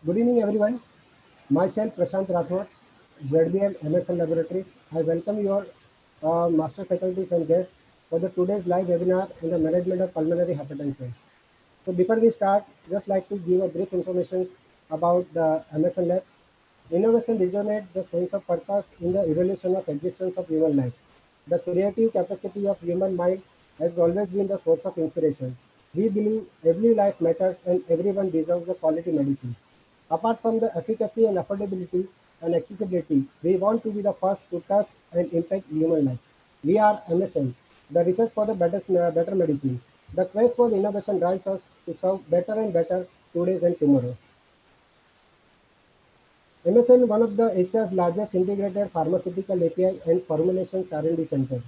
Good evening, everyone. Myself, Prashant Rathod, ZBL MSN Laboratories. I welcome your master faculties and guests for the today's live webinar on the management of pulmonary hypertension. So before we start, just like to give a brief information about the MSN Lab. Innovation resonates the sense of purpose in the evolution of existence of human life. The creative capacity of human mind has always been the source of inspiration. We believe every life matters and everyone deserves a quality medicine. Apart from the efficacy and affordability and accessibility, we want to be the first to touch and impact human life. We are MSN, the research for the better medicine. The quest for innovation drives us to serve better and better today and tomorrow. MSN, one of the Asia's largest integrated pharmaceutical API and formulations R&D center,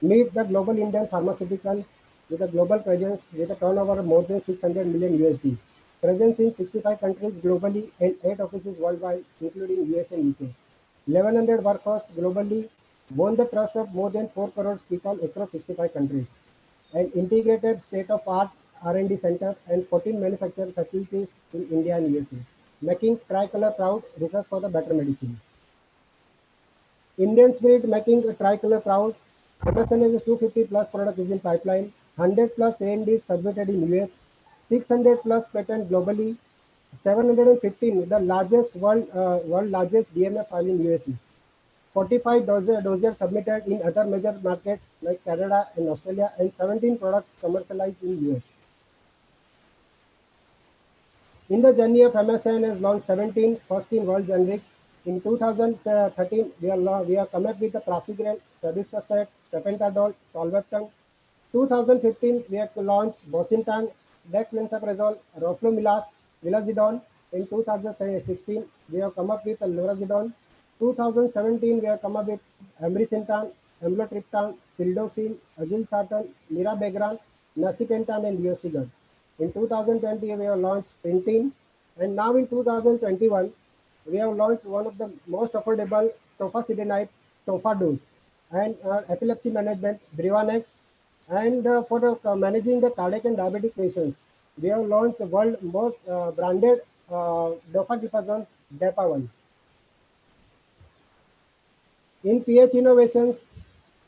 meet the global Indian pharmaceutical with a global presence with a turnover of more than 600 million USD. Presence in 65 countries globally and 8 offices worldwide, including US and UK. 1100 workforce globally, won the trust of more than 4 crore people across 65 countries. An integrated state-of-art R&D center and 14 manufacturing facilities in India and USA, making Tricolor proud, research for the better medicine. Indian spirit making Tricolor proud. MSN is 250 plus product is in pipeline, 100 plus ANDs submitted in US, 600 plus patent globally, 715 the largest world largest DMF file in USA, 45 dossiers submitted in other major markets like Canada and Australia, and 17 products commercialized in US. In the journey of MSN has launched 17 first in world generics. In 2013, we have come up with the Prasugrel, Febuxostat, Tapentadol, Tolvaptan. 2015, we have launched Bosentan, Dexlansoprazole, Roflumilast, Vilazodone. In 2016, we have come up with Lurasidone. 2017, we have come up with Ambrisentan, Amlodipine, Sildosil, Azilsartan, Mirabegron, Nasipentan, and Leosigad. In 2020, we have launched Pintine, and now in 2021, we have launched one of the most affordable Tofasidenib, Tofadose, and epilepsy management, Brivanex, and for managing the cardiac and diabetic patients, we have launched the world most branded Dapagliflozin, Dapavan. In pH innovations,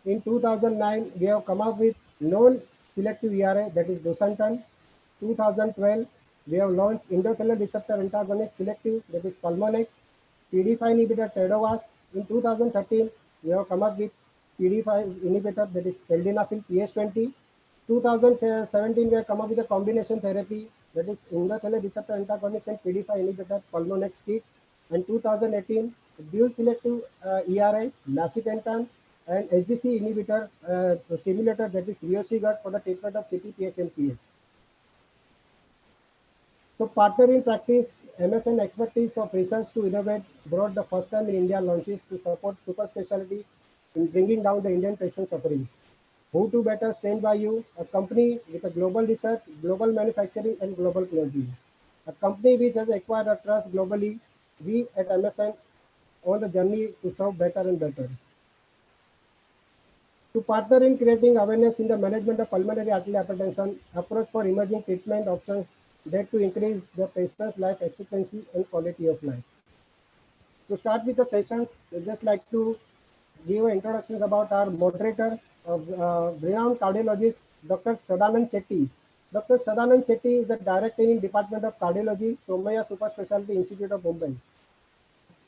in 2009, we have come up with non-selective ERA, that is Dosantan. 2012, we have launched endothelin receptor antagonist selective, that is Pulmonex. PDE5 inhibitor Tedovas. In 2013, we have come up with PDE5 inhibitor, that is Sildenafil PH20. 2017, we have come up with a combination therapy, that is endothelin receptor antagonist and PDE5 inhibitor Pulmonex kit. And 2018, dual selective ERA, Lasipentan, and SGC inhibitor stimulator, that is Riociguat, for the treatment of CTPH and PH. So partner in practice, MSN expertise of research to innovate brought the first time in India launches to support super specialty in bringing down the Indian patient suffering. Who to better stand by you? A company with a global research, global manufacturing, and global quality. A company which has acquired a trust globally. We at MSN on the journey to serve better and better. To partner in creating awareness in the management of pulmonary arterial hypertension, approach for emerging treatment options that to increase the patient's life expectancy and quality of life. To start with the sessions, I'd just like to give introductions about our moderator, renowned cardiologist, Dr. Sadanand Shetty. Dr. Sadanand Shetty is the director in Department of Cardiology, Somaiya Super Specialty Institute of Mumbai.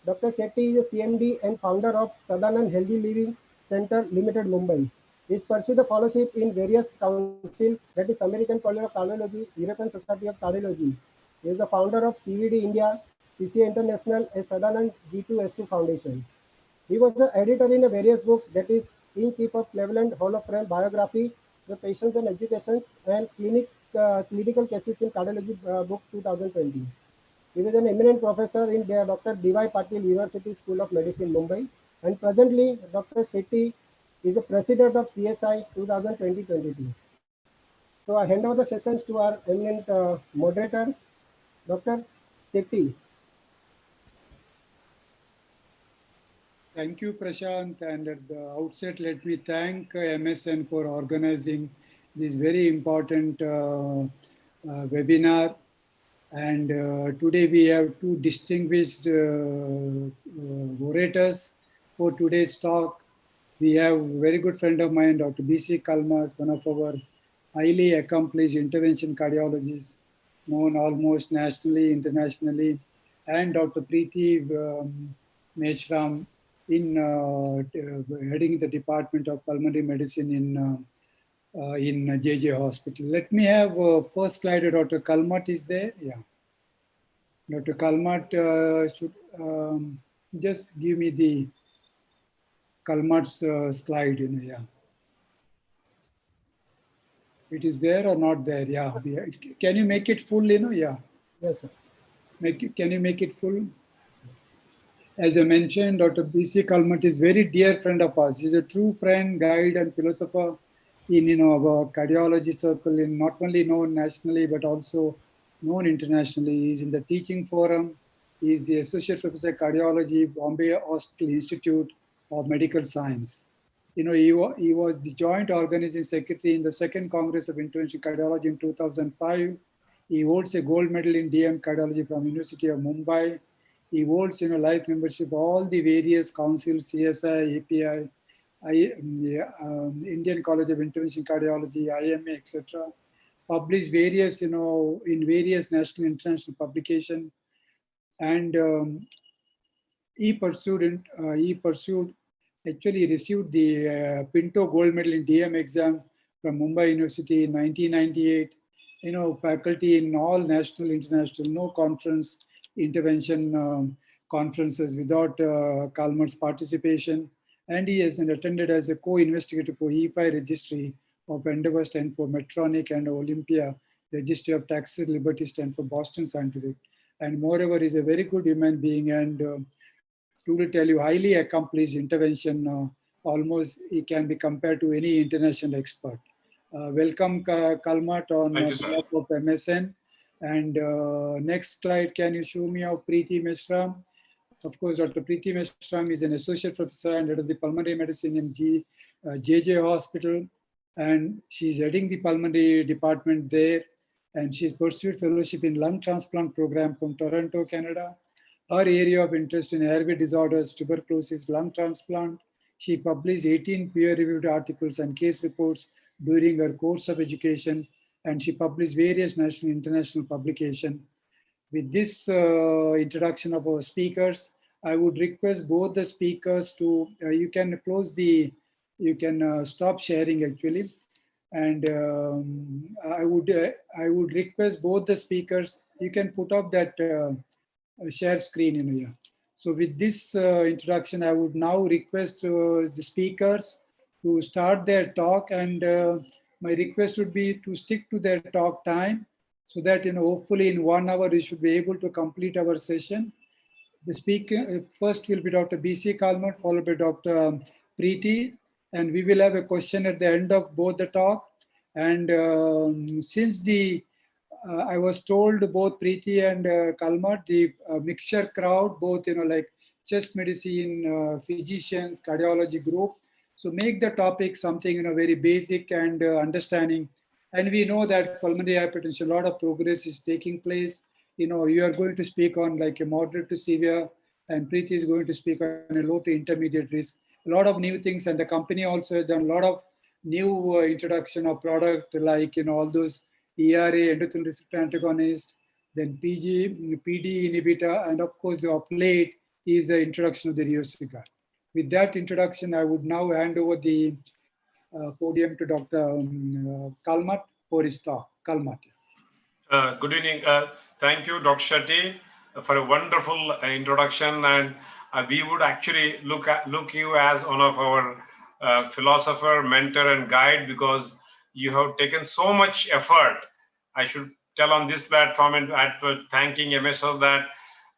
Dr. Shetty is a CMD and founder of Sadanand Healthy Living Center Limited, Mumbai. He has pursued a fellowship in various councils, that is American College of Cardiology, European Society of Cardiology. He is the founder of CVD India, PCA International, and Sadanand G2S2 Foundation. He was the editor in a various books, that is in chief of Cleveland Hall of Fame biography, the patients and educations, and clinical cases in cardiology book 2020. He was an eminent professor in Dr. D.Y. Patil University School of Medicine, Mumbai, and presently Dr. Shetty is the president of CSI 2020-22. So I hand over the sessions to our eminent moderator, Dr. Shetty. Thank you, Prashant. And at the outset, let me thank MSN for organizing this very important webinar. And today we have two distinguished orators for today's talk. We have a very good friend of mine, Dr. B.C. Kalmas, one of our highly accomplished intervention cardiologists, known almost nationally, internationally, and Dr. Preeti Meshram heading the Department of Pulmonary Medicine in JJ Hospital. Let me have first slide. Dr. Kalmat is there. Yeah. Dr. Kalmat should just give me the Kalmat's slide. Yeah. It is there or not there? Yeah. Can you make it full? Yeah. Yes, sir. Can you make it full? As I mentioned, Dr. B.C. Kalmat is very dear friend of ours. He's a true friend, guide, and philosopher in our cardiology circle, in not only known nationally but also known internationally. He's in the teaching forum. He's the associate professor of cardiology, Bombay Hospital Institute of Medical Science. He was the joint organizing secretary in the second Congress of Interventional Cardiology in 2005. He holds a gold medal in DM cardiology from University of Mumbai. He holds life membership all the various councils, CSI, API, Indian College of Intervention Cardiology, IMA, etc. Published various, in various national and international publications. And actually received the Pinto Gold Medal in DM exam from Mumbai University in 1998. Faculty in all national, international, no conference, intervention conferences without Kalmar's participation. And he has attended as a co-investigator for E5 registry of Endeavour and for Medtronic and Olympia registry of Taxis Liberty and for Boston Scientific. And moreover, he's a very good human being and to tell you, highly accomplished intervention. Almost he can be compared to any international expert. Welcome, Kalmat, on behalf of MSN. And next slide, can you show me how Preeti Meshram? Of course, Dr. Preeti Meshram is an associate professor and head of the pulmonary medicine in JJ Hospital. And she's heading the pulmonary department there. And she's pursued fellowship in lung transplant program from Toronto, Canada. Her area of interest in airway disorders, tuberculosis, lung transplant. She published 18 peer-reviewed articles and case reports during her course of education, and she published various national and international publications. With this introduction of our speakers, I would request both the speakers to, you can stop sharing actually. And I would request both the speakers, you can put up that share screen in here. So with this introduction, I would now request the speakers to start their talk, and my request would be to stick to their talk time so that hopefully in 1 hour we should be able to complete our session. The speaker first will be Dr. B.C. Kalmat, followed by Dr. Preeti, and we will have a question at the end of both the talk. And since I was told both Preeti and Kalmat, the mixture crowd, both like chest medicine, physicians, cardiology group. So make the topic something very basic and understanding. And we know that pulmonary hypertension, a lot of progress is taking place. You are going to speak on like a moderate to severe, and Preeti is going to speak on a low to intermediate risk. A lot of new things, and the company also has done a lot of new introduction of product like all those ERA, endothelin receptor antagonist, then PD inhibitor, and of course, of late is the introduction of the Riociguat. With that introduction, I would now hand over the podium to Dr. Kalmat for his talk. Kalmat. Good evening. Thank you, Dr. Shetty, for a wonderful introduction. And we would actually look you as one of our philosopher, mentor, and guide, because you have taken so much effort. I should tell on this platform and thanking MSL that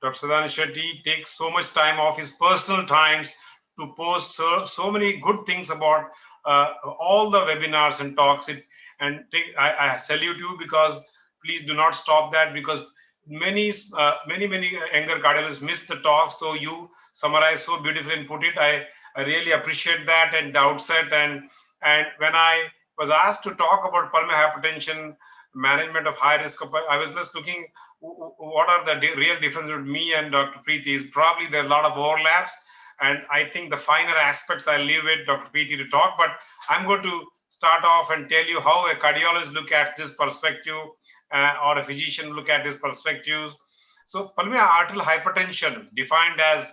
Dr. Sadanand Shetty takes so much time off his personal times to post so many good things about all the webinars and talks. I salute you, because please do not stop that, because many younger cardiologists miss the talk. So you summarize so beautifully and put it. I really appreciate that at the outset. And when I was asked to talk about pulmonary hypertension, management of high risk. I was just looking what are the real differences with me and Dr. Preeti. Is probably there's a lot of overlaps, and I think the finer aspects I'll leave it Dr. Preeti to talk, but I'm going to start off and tell you how a cardiologist look at this perspective or a physician look at this perspective. So pulmonary arterial hypertension defined as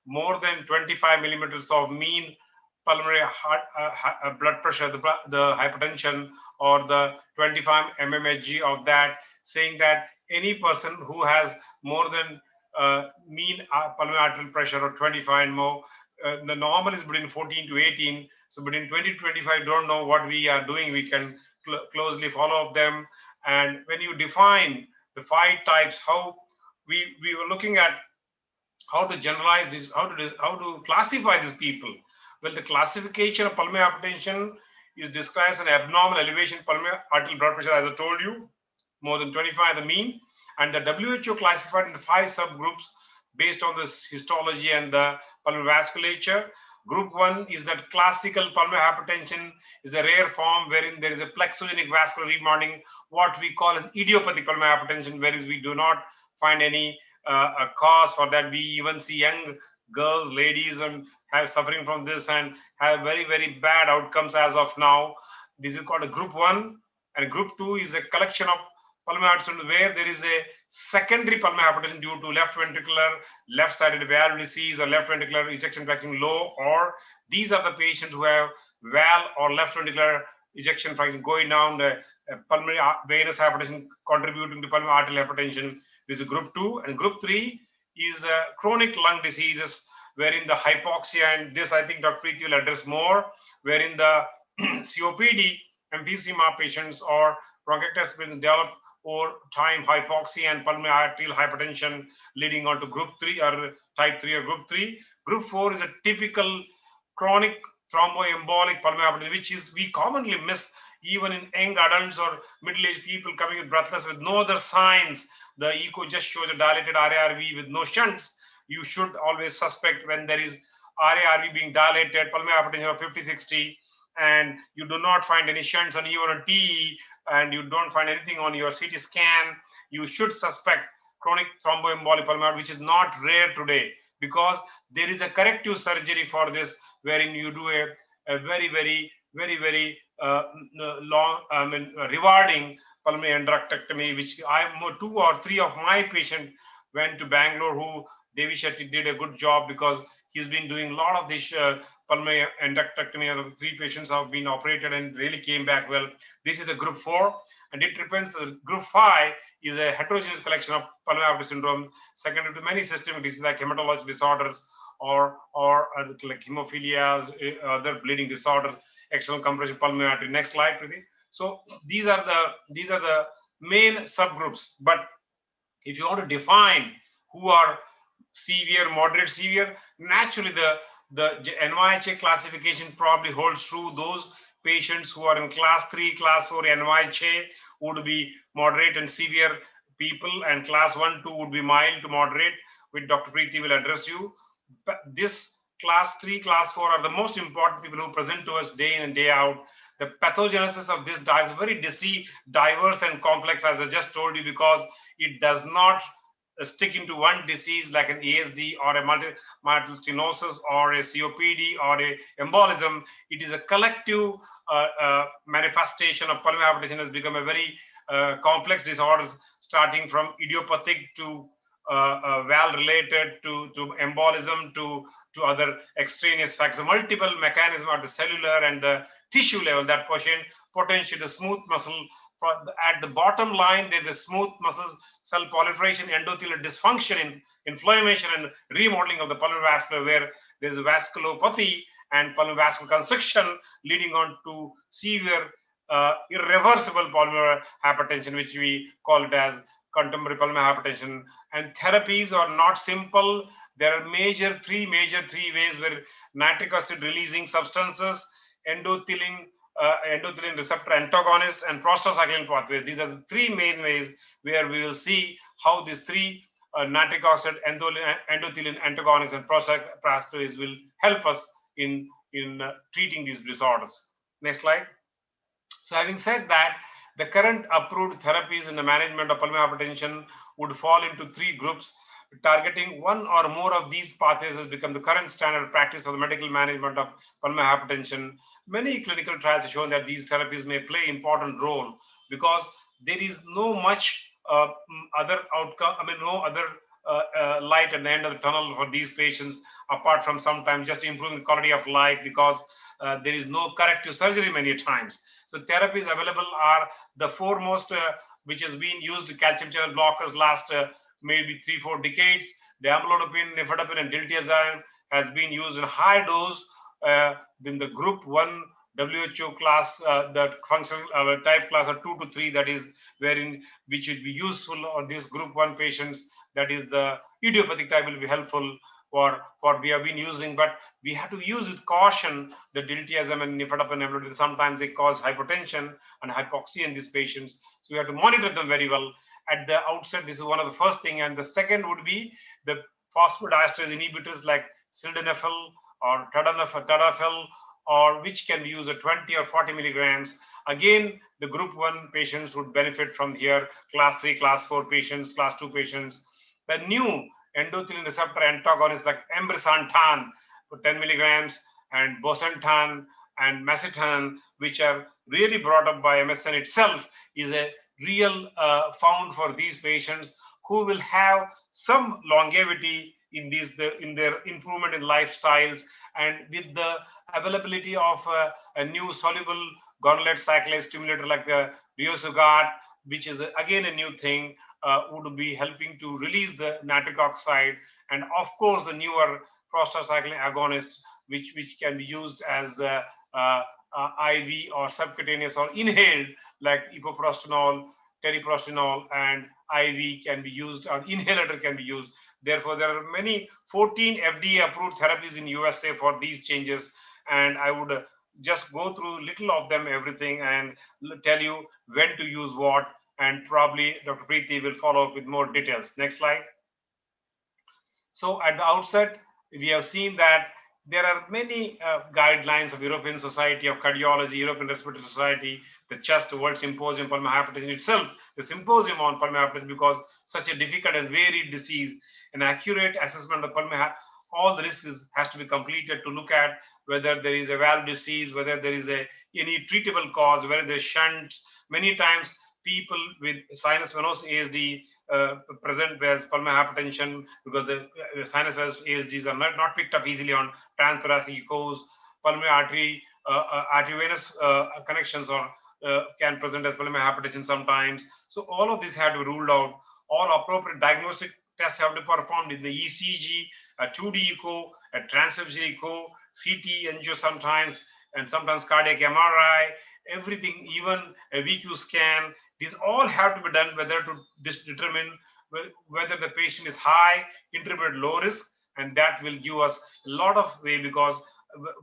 more than 25 millimeters of mean pulmonary blood pressure, the hypertension, or the 25 mmHg of that, saying that any person who has more than mean pulmonary arterial pressure of 25 and more, the normal is between 14 to 18. So between 20 to 25, don't know what we are doing. We can closely follow up them. And when you define the 5 types, how we were looking at how to generalize this, how to classify these people. Well, the classification of pulmonary hypertension is described as an abnormal elevation in pulmonary arterial blood pressure, as I told you, more than 25 the mean. And the WHO classified into 5 subgroups based on this histology and the pulmonary vasculature. Group 1 is that classical pulmonary hypertension is a rare form wherein there is a plexogenic vascular remodeling, what we call as idiopathic pulmonary hypertension, whereas we do not find any a cause for that. We even see young girls, ladies, and have suffering from this and have very, very bad outcomes as of now. This is called a group 1, and group 2 is a collection of pulmonary hypertension where there is a secondary pulmonary hypertension due to left ventricular, left-sided valve disease, or left ventricular ejection fraction low, or these are the patients who have valve or left ventricular ejection fraction going down, the pulmonary venous hypertension contributing to pulmonary arterial hypertension. This is group 2, and group 3 is chronic lung diseases, wherein the hypoxia, and this I think Dr. Preeti will address more, wherein the COPD, emphysema patients or bronchiectasis patients develop over time hypoxia and pulmonary arterial hypertension, leading on to group 3 or type 3 or group 3. Group 4 is a typical chronic thromboembolic pulmonary hypertension, which is we commonly miss even in young adults or middle-aged people coming with breathless with no other signs. The echo just shows a dilated RARV with no shunts. You should always suspect when there is RARV being dilated, pulmonary hypertension of 50-60, and you do not find any shunts on even on TE, and you don't find anything on your CT scan, you should suspect chronic thromboembolic pulmonary, which is not rare today, because there is a corrective surgery for this, wherein you do a very, very, very, very rewarding pulmonary endarterectomy, which 2 or 3 of my patients went to Bangalore, who Devi Shetty did a good job because he's been doing a lot of this pulmonary endarterectomy. 3 patients have been operated and really came back well. This is a group 4, and it depends. Group 5 is a heterogeneous collection of pulmonary artery syndrome secondary to many systemic diseases like hematologic disorders or like hemophilias, other bleeding disorders, external compression pulmonary artery. Next slide, please. So these are the main subgroups. But if you want to define who are severe, moderate, severe, naturally the NYHA classification probably holds true. Those patients who are in class 3, class 4 NYHA would be moderate and severe people, and class 1, 2 would be mild to moderate, which Dr. Preeti will address you. But this class 3, class 4 are the most important people who present to us day in and day out. The pathogenesis of this diet is very diverse and complex, as I just told you, because it does not stick into one disease like an ASD or a multiple stenosis or a COPD or a embolism. It is a collective manifestation of pulmonary hypertension. Has become a very complex disorders, starting from idiopathic to valve related to embolism to other extraneous factors. Multiple mechanisms at the cellular and the tissue level that potentially the smooth muscle. At the bottom line, there's the smooth muscles, cell proliferation, endothelial dysfunction, inflammation, and remodeling of the pulmonary vascular, where there's vasculopathy and pulmonary vascular constriction, leading on to severe, irreversible pulmonary hypertension, which we call it as contemporary pulmonary hypertension. And therapies are not simple. There are three major ways where nitric acid releasing substances, endothelin receptor antagonist, and prostacyclin pathways. These are the 3 main ways where we will see how these 3 nitric oxide, endothelin antagonists, and prostacyclin pathways will help us in treating these disorders. Next slide. So having said that, The current approved therapies in the management of pulmonary hypertension would fall into three groups. Targeting one or more of these pathways has become the current standard practice of the medical management of pulmonary hypertension. Many clinical trials have shown that these therapies may play an important role because there is no much other outcome, no other light at the end of the tunnel for these patients, apart from sometimes just improving the quality of life, because there is no corrective surgery many times. So therapies available are the foremost, which has been used, calcium channel blockers last maybe 3-4 decades. The amlodipine, nifedipine, and diltiazem has been used in high dose in the group 1 WHO class, the functional type class of 2 to 3, that is wherein which would be useful on these group 1 patients. That is the idiopathic type will be helpful for we have been using, but we have to use with caution the diltiazem and nifedipine. Sometimes they cause hypertension and hypoxia in these patients, so we have to monitor them very well at the outset. This is one of the first thing, and the second would be the phosphodiesterase inhibitors like sildenafil or tadalafil, or which can be used at 20 or 40 milligrams. Again, the group 1 patients would benefit from here, class 3, class 4 patients, class 2 patients. The new endothelin receptor antagonists like embrisantan for 10 milligrams and bosentan and macitentan, which are really brought up by MSN itself, is a real found for these patients who will have some longevity in their improvement in lifestyles, and with the availability of a new soluble guanylate cyclase stimulator like the Riosugat, which is again a new thing, would be helping to release the nitric oxide, and of course the newer prostacyclin agonists, which can be used as IV or subcutaneous or inhaled, like epoprostenol, teriprostenol, and IV can be used, or inhalator can be used. Therefore, there are many 14 FDA approved therapies in USA for these changes, and I would just go through little of them, everything, and tell you when to use what, and probably Dr. Preeti will follow up with more details. Next slide. So at the outset, we have seen that there are many guidelines of European Society of Cardiology, European Respiratory Society, the CHEST World Symposium on Pulmonary Hypertension itself, the symposium on pulmonary hypertension, because such a difficult and varied disease, an accurate assessment of pulmonary, all the risks has to be completed to look at whether there is a valve disease, whether there is any treatable cause, whether there's shunts. Many times people with sinus venosus ASD present as pulmonary hypertension because the sinus venous ASDs are not picked up easily on transthoracic echoes. Pulmonary artery arteriovenous connections or can present as pulmonary hypertension sometimes. So all of this had to be ruled out. All appropriate diagnostic tests have to be performed in the ECG, a 2D echo, a transfusion echo, CT, angio sometimes, and sometimes cardiac MRI, everything, even a VQ scan. These all have to be done whether to determine whether the patient is high, intermediate, low risk, and that will give us a lot of way, because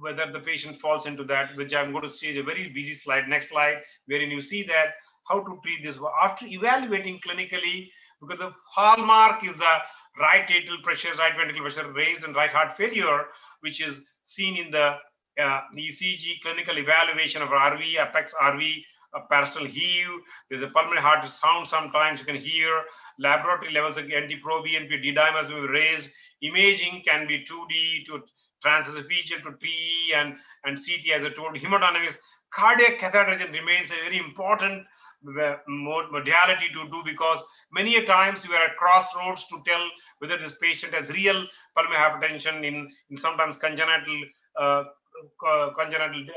whether the patient falls into that, which I'm going to see is a very busy slide. Next slide, wherein you see that how to treat this after evaluating clinically, because the hallmark is the right atrial pressure, right ventricular pressure raised, and right heart failure, which is seen in the ECG clinical evaluation of RV, apex RV, a parasternal heave. There's a pulmonary heart sound sometimes you can hear. Laboratory levels of NT-proBNP, D-dimers will be raised. Imaging can be 2D to transverse feature to TE and CT, as I told. Hemodynamics, cardiac catheterization remains a very important modality to do, because many a times we are at crossroads to tell whether this patient has real pulmonary hypertension. In sometimes congenital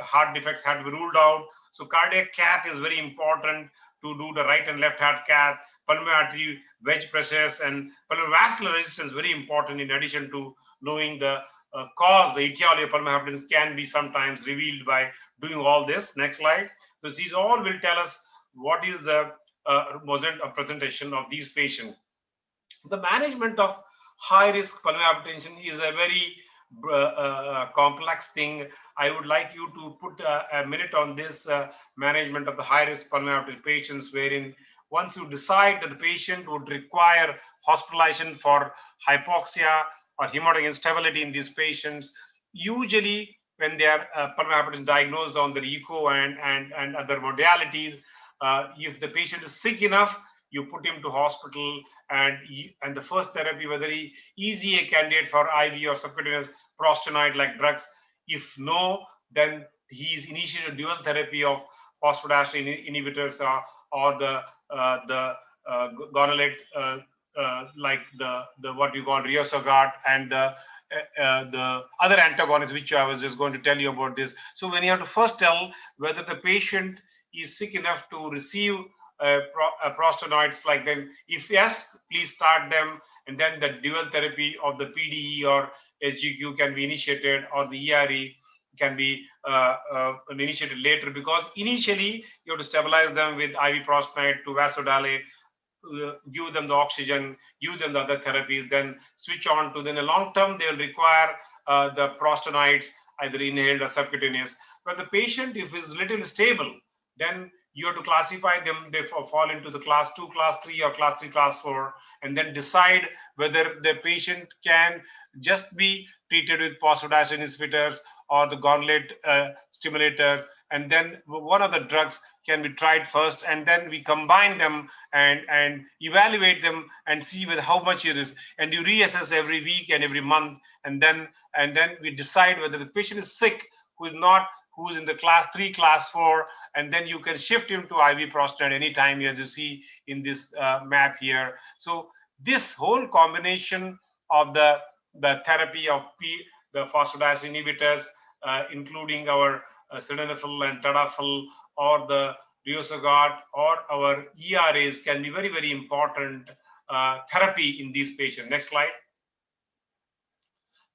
heart defects have to be ruled out. So cardiac cath is very important to do the right and left heart cath. Pulmonary artery wedge pressures and pulmonary vascular resistance very important, in addition to knowing the cause, the etiology of pulmonary hypertension can be sometimes revealed by doing all this. Next slide. So these all will tell us what is the presentation of these patients. The management of high-risk pulmonary hypertension is a very complex thing. I would like you to put a minute on this management of the high-risk pulmonary hypertension patients, wherein once you decide that the patient would require hospitalization for hypoxia or hemodynamic instability in these patients, usually when they are pulmonary hypertension diagnosed on the echo and other modalities, If the patient is sick enough, you put him to hospital, and the first therapy, whether he is a candidate for IV or subcutaneous prostanoid-like drugs. If no, then he is initiated dual therapy of phosphodiesterase inhibitors or the gonalate, like the what you call riosogart, and the other antagonists, which I was just going to tell you about this. So when you have to first tell whether the patient is sick enough to receive prostanoids like them. If yes, please start them, and then the dual therapy of the PDE or SGQ can be initiated, or the ERE can be initiated later, because initially you have to stabilize them with IV prostanoid to vasodilate, give them the oxygen, give them the other therapies, then switch on to, then in long term they will require the prostanoids, either inhaled or subcutaneous. But the patient, if is little stable, then you have to classify them. They fall into the class 2, class 3, or class 3, class 4, and then decide whether the patient can just be treated with phosphodiesterase inhibitors or the gonalate stimulators, and then one of the drugs can be tried first, and then we combine them and evaluate them and see with how much it is, and you reassess every week and every month, and then we decide whether the patient is sick, who is in the class 3, class 4, and then you can shift him to IV prostanoid anytime, as you see in this map here. So this whole combination of the therapy of the phosphodiesterase inhibitors, including our sildenafil and tadalafil, or the riosogart, or our ERAs, can be very, very important therapy in these patients. Next slide.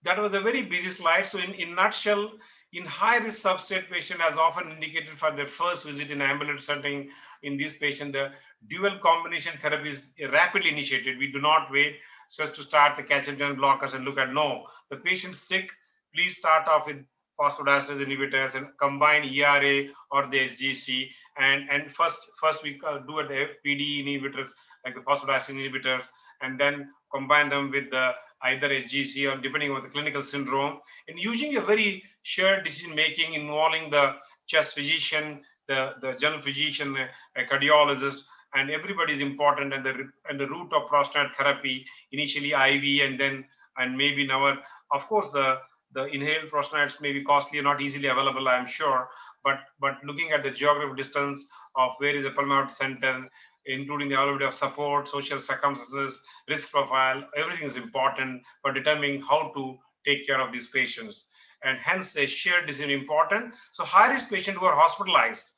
That was a very busy slide. So in nutshell, in high-risk substrate patient, as often indicated for their first visit in ambulatory setting, in this patient, the dual combination therapy is rapidly initiated. We do not wait just to start the calcium channel blockers and look at, no, the patient's sick, please start off with phosphodiesterase inhibitors and combine ERA or the SGC. And first we do the PDE inhibitors, like the phosphodiesterase inhibitors, and then combine them with the either SGC, or depending on the clinical syndrome, and using a very shared decision making involving the chest physician, the general physician, a cardiologist, and everybody is important. And the route of prostanoid therapy, initially IV, and maybe now, of course, the inhaled prostanoids may be costly and not easily available, I'm sure. But looking at the geographical distance of where is the pulmonary center, including the availability of support, social circumstances, risk profile, everything is important for determining how to take care of these patients. And hence, a shared decision important. So high-risk patients who are hospitalized,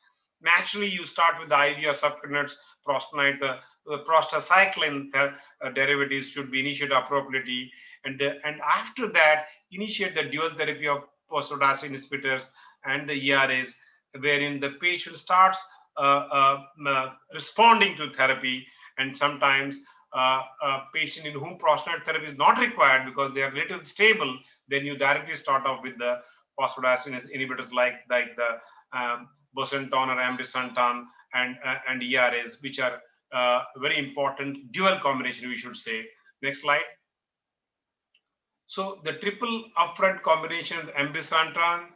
naturally you start with the IV or subcutaneous prostanoid. The prostacyclin derivatives should be initiated appropriately. And after that, initiate the dual therapy of phosphodiesterase inhibitors and the ERAs, wherein the patient starts responding to therapy. And sometimes a patient in whom prostanoid therapy is not required because they are little stable, then you directly start off with the phosphodiesterase inhibitors like the bosentan or ambrisentan and ERAs, which are very important dual combination, we should say. Next slide. So the triple upfront combination of ambrisentan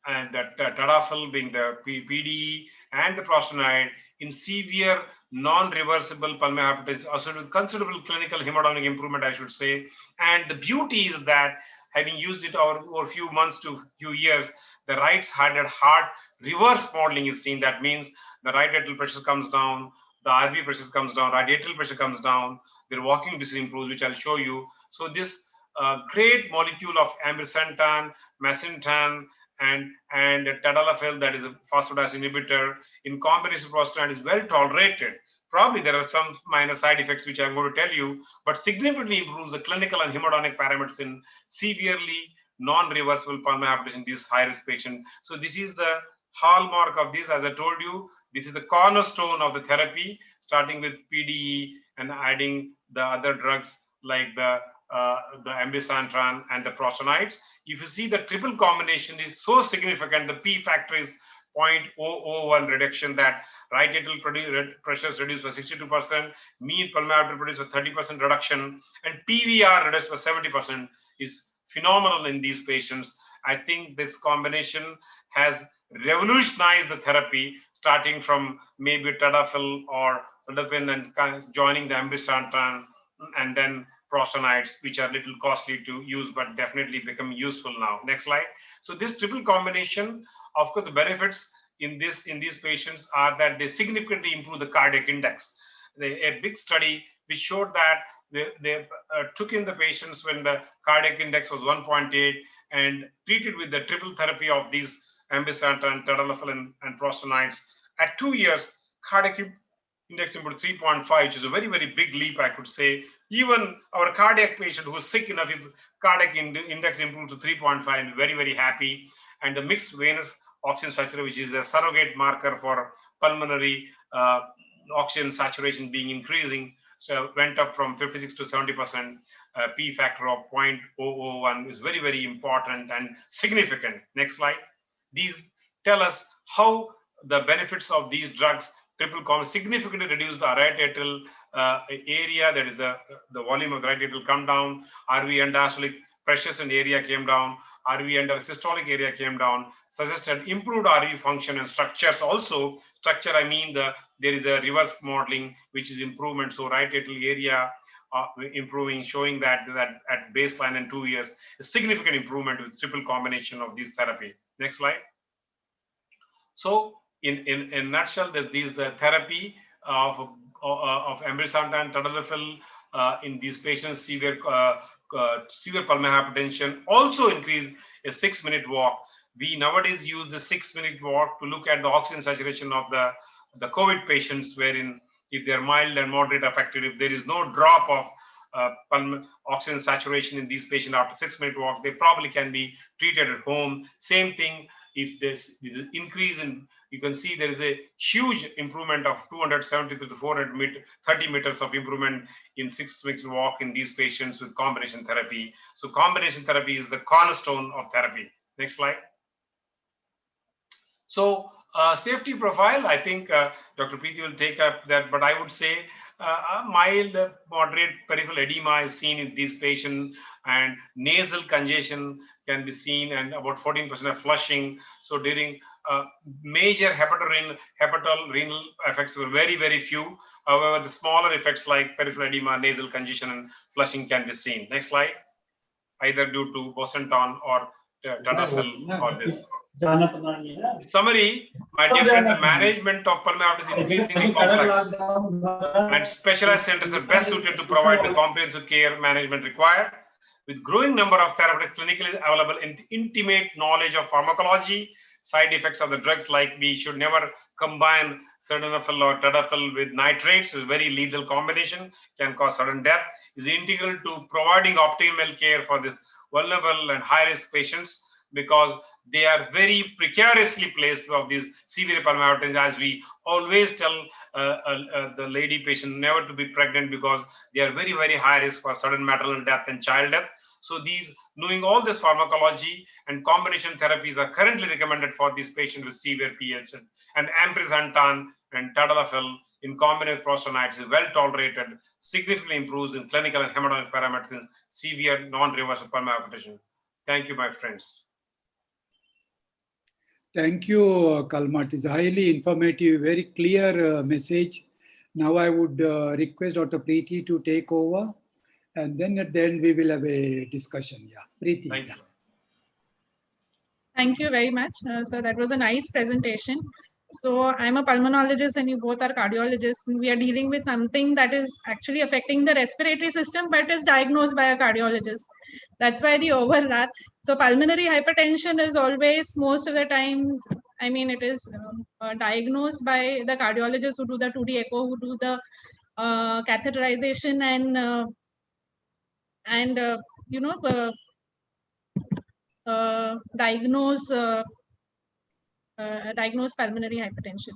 and the tadalafil being the PDE and the prostanoid in severe non-reversible pulmonary hypertension associated with considerable clinical hemodynamic improvement, I should say. And the beauty is that having used it over a few months to few years, the right-sided heart reverse modeling is seen. That means the right atrial pressure comes down, the RV pressure comes down, right atrial pressure comes down, their walking distance improves, which I'll show you. So this great molecule of ambrisentan, masentan, and tadalafil, that is a phosphodiesterase inhibitor, in combination with prostanoid is well tolerated. Probably there are some minor side effects which I'm going to tell you, but significantly improves the clinical and hemodynamic parameters in severely non-reversible pulmonary hypertension in this high-risk patient. So this is the hallmark of this. As I told you, this is the cornerstone of the therapy, starting with PDE and adding the other drugs like the ambrisentan and the prostanoids. If you see, the triple combination is so significant, the P factor is 0.001 reduction, that right atrial pressure is reduced by 62%, mean pulmonary artery reduced by 30% reduction, and PVR reduced by 70% is phenomenal in these patients. I think this combination has revolutionized the therapy. starting from maybe tadalafil or sildenafil and joining the ambrisentan and then prostanoids, which are little costly to use, but definitely become useful now. Next slide. So this triple combination, of course, the benefits in these patients are that they significantly improve the cardiac index. A big study which showed that they took in the patients when the cardiac index was 1.8 and treated with the triple therapy of these ambrisentan, tadalafil, and prostanoids. At 2 years, cardiac index improved 3.5, which is a very, very big leap, I could say. Even our cardiac patient who is sick enough, his cardiac index improved to 3.5, and very, very happy. And the mixed venous oxygen saturation, which is a surrogate marker for pulmonary oxygen saturation being increasing, so went up from 56 to 70%. P factor of 0.001 is very, very important and significant. Next slide. These tell us how the benefits of these drugs, triple combo, significantly reduce the right atrial area, that is the volume of the right atrial come down, RV end-diastolic pressures and area came down, RV and systolic area came down, suggested improved RV function and structures also. Structure, I mean there is a reverse modeling, which is improvement. So right atrial area improving, showing that at baseline in 2 years, a significant improvement with triple combination of this therapy. Next slide. So in a nutshell, the therapy of ambrisentan, tadalafil in these patients severe pulmonary hypertension also increase a 6-minute walk. We nowadays use the 6-minute walk to look at the oxygen saturation of the COVID patients, wherein if they're mild and moderate affected, if there is no drop of oxygen saturation in these patients after 6-minute walk, they probably can be treated at home. Same thing, if there's increase in, you can see there is a huge improvement of 270 to 430 meters of improvement in 6-minute walk in these patients with combination therapy. So combination therapy is the cornerstone of therapy. Next slide. So safety profile, I think Dr. Preeti will take up that, but I would say a mild, moderate peripheral edema is seen in these patients, and nasal congestion can be seen, and about 14% of flushing. So during major hepatorenal effects were very, very few. However, the smaller effects like peripheral edema, nasal congestion, and flushing can be seen. Next slide. Either due to bosentan or tadalafil or this. Summary, my dear friend, the management of pulmonary hypertension is increasingly complex, and specialized centers are best suited to provide the comprehensive care management required. With growing number of therapeutics clinically available and intimate knowledge of pharmacology, side effects of the drugs, like we should never combine sildenafil or tadalafil with nitrates, is a very lethal combination, can cause sudden death, is integral to providing optimal care for this vulnerable and high-risk patients, because they are very precariously placed of these severe pulmonary hypertension. As we always tell the lady patient never to be pregnant, because they are very, very high risk for sudden maternal death and child death. So knowing all this pharmacology and combination therapies are currently recommended for these patients with severe PH, and ambrisentan and tadalafil in combination with prostanoids is well tolerated, significantly improves in clinical and hemodynamic parameters in severe non-reversible pulmonary hypertension. Thank you, my friends. Thank you, Kalma. It is highly informative, very clear message. Now I would request Dr. Preeti to take over, and then at the end we will have a discussion. Yeah, Preeti. Thank you. Thank you very much. So that was a nice presentation. So I'm a pulmonologist and you both are cardiologists. We are dealing with something that is actually affecting the respiratory system, but is diagnosed by a cardiologist. That's why the overlap. So pulmonary hypertension is always, most of the times, I mean, it is diagnosed by the cardiologists who do the 2D echo, who do the catheterization and you know, diagnose pulmonary hypertension.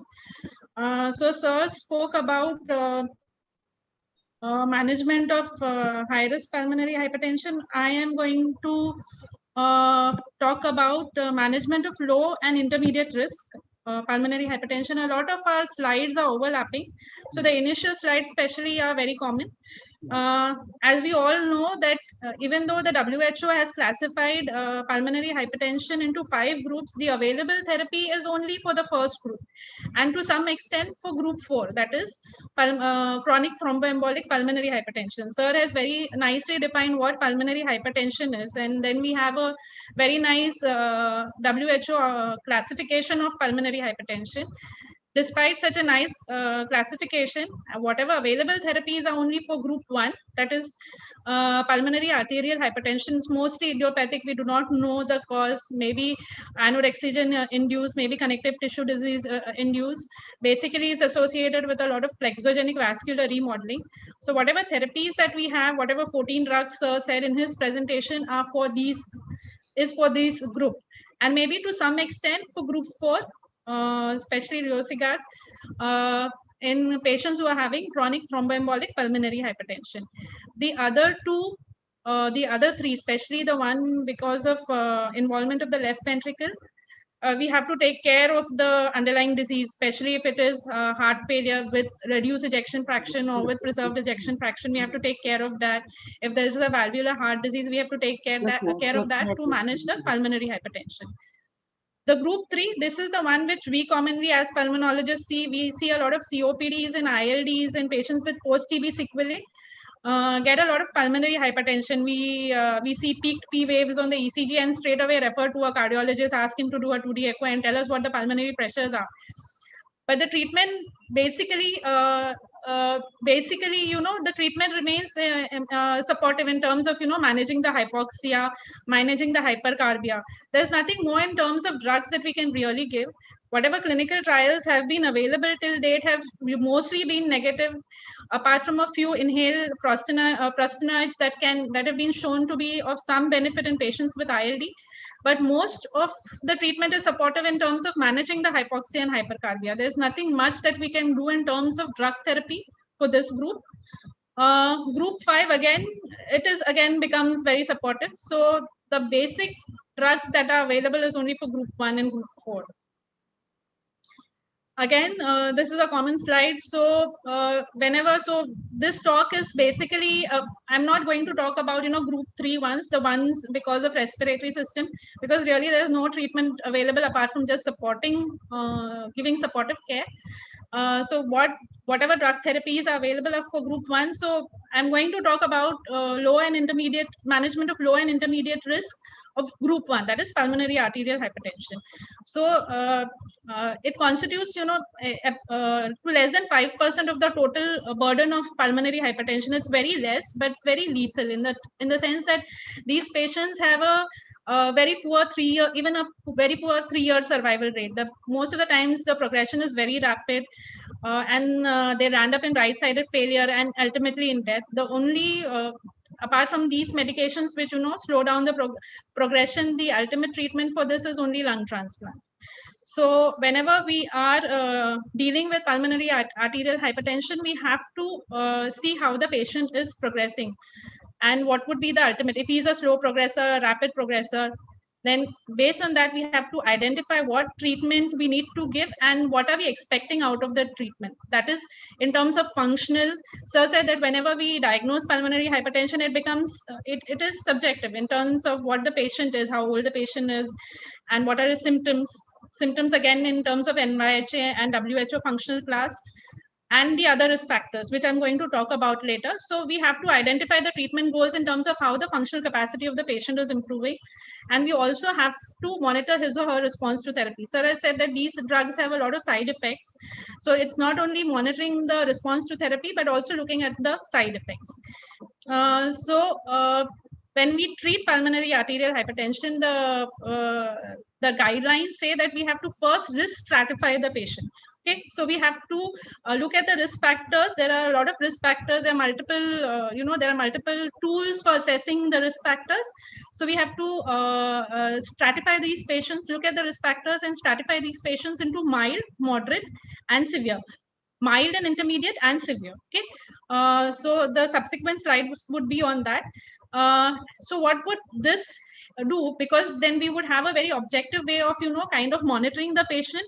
So sir spoke about management of high-risk pulmonary hypertension. I am going to talk about management of low and intermediate risk pulmonary hypertension. A lot of our slides are overlapping. So the initial slides especially are very common. As we all know that even though the WHO has classified pulmonary hypertension into 5 groups, the available therapy is only for the first group. and to some extent for group 4, that is chronic thromboembolic pulmonary hypertension. Sir has very nicely defined what pulmonary hypertension is, and then we have a very nice WHO classification of pulmonary hypertension. Despite such a nice classification, whatever available therapies are only for group 1, that is pulmonary arterial hypertension. It's mostly idiopathic. We do not know the cause, maybe anorexia induced, maybe connective tissue disease induced. Basically, it's associated with a lot of plexogenic vascular remodeling. So whatever therapies that we have, whatever 14 drugs Sir said in his presentation are for these, is for this group. And maybe to some extent for group 4, especially Riociguat, in patients who are having chronic thromboembolic pulmonary hypertension. The other two, the other three, especially the one because of involvement of the left ventricle, we have to take care of the underlying disease, especially if it is heart failure with reduced ejection fraction or with preserved ejection fraction. We have to take care of that. If there is a valvular heart disease, we have to take care of that to manage the pulmonary hypertension. The group 3, this is the one which we commonly as pulmonologists see. We see a lot of COPDs and ILDs and patients with post-TB sequelae get a lot of pulmonary hypertension. We see peaked P waves on the ECG and straight away refer to a cardiologist, ask him to do a 2D echo and tell us what the pulmonary pressures are. But the treatment basically, the treatment remains supportive in terms of, managing the hypoxia, managing the hypercarbia. There's nothing more in terms of drugs that we can really give. Whatever clinical trials have been available till date have mostly been negative, apart from a few inhaled prostanoids that have been shown to be of some benefit in patients with ILD. But most of the treatment is supportive in terms of managing the hypoxia and hypercarbia. There's nothing much that we can do in terms of drug therapy for this group. Group 5, again, becomes very supportive. So the basic drugs that are available is only for group 1 and group 4. Again, this is a common slide. So this talk is basically, I'm not going to talk about, group 3 ones, the ones because of respiratory system, because really there's no treatment available apart from just giving supportive care. So whatever drug therapies are available are for group 1. So I'm going to talk about management of low and intermediate risk of group 1, that is pulmonary arterial hypertension. So it constitutes, to less than 5% of the total burden of pulmonary hypertension. It's very less, but it's very lethal in the sense that these patients have a very poor 3-year survival rate. Most of the times the progression is very rapid, and they land up in right-sided failure and ultimately in death. The only apart from these medications which slow down the progression, the ultimate treatment for this is only lung transplant. So whenever we are dealing with pulmonary arterial hypertension, we have to see how the patient is progressing and what would be the ultimate. If he's a slow progressor, a rapid progressor, then based on that, we have to identify what treatment we need to give and what are we expecting out of the treatment. That is in terms of functional. Sir said that whenever we diagnose pulmonary hypertension, it becomes, it is subjective in terms of what the patient is, how old the patient is, and what are his symptoms. Symptoms again in terms of NYHA and WHO functional class, and the other risk factors, which I'm going to talk about later. So we have to identify the treatment goals in terms of how the functional capacity of the patient is improving. And we also have to monitor his or her response to therapy. Sir has said that these drugs have a lot of side effects. So it's not only monitoring the response to therapy, but also looking at the side effects. When we treat pulmonary arterial hypertension, the guidelines say that we have to first risk stratify the patient. Okay, so we have to look at the risk factors. There are a lot of risk factors. There are multiple, there are multiple tools for assessing the risk factors. So we have to stratify these patients, look at the risk factors and stratify these patients into mild, moderate, and severe. Mild and intermediate and severe. Okay, so the subsequent slides would be on that. So what would this do? Because then we would have a very objective way of kind of monitoring the patient.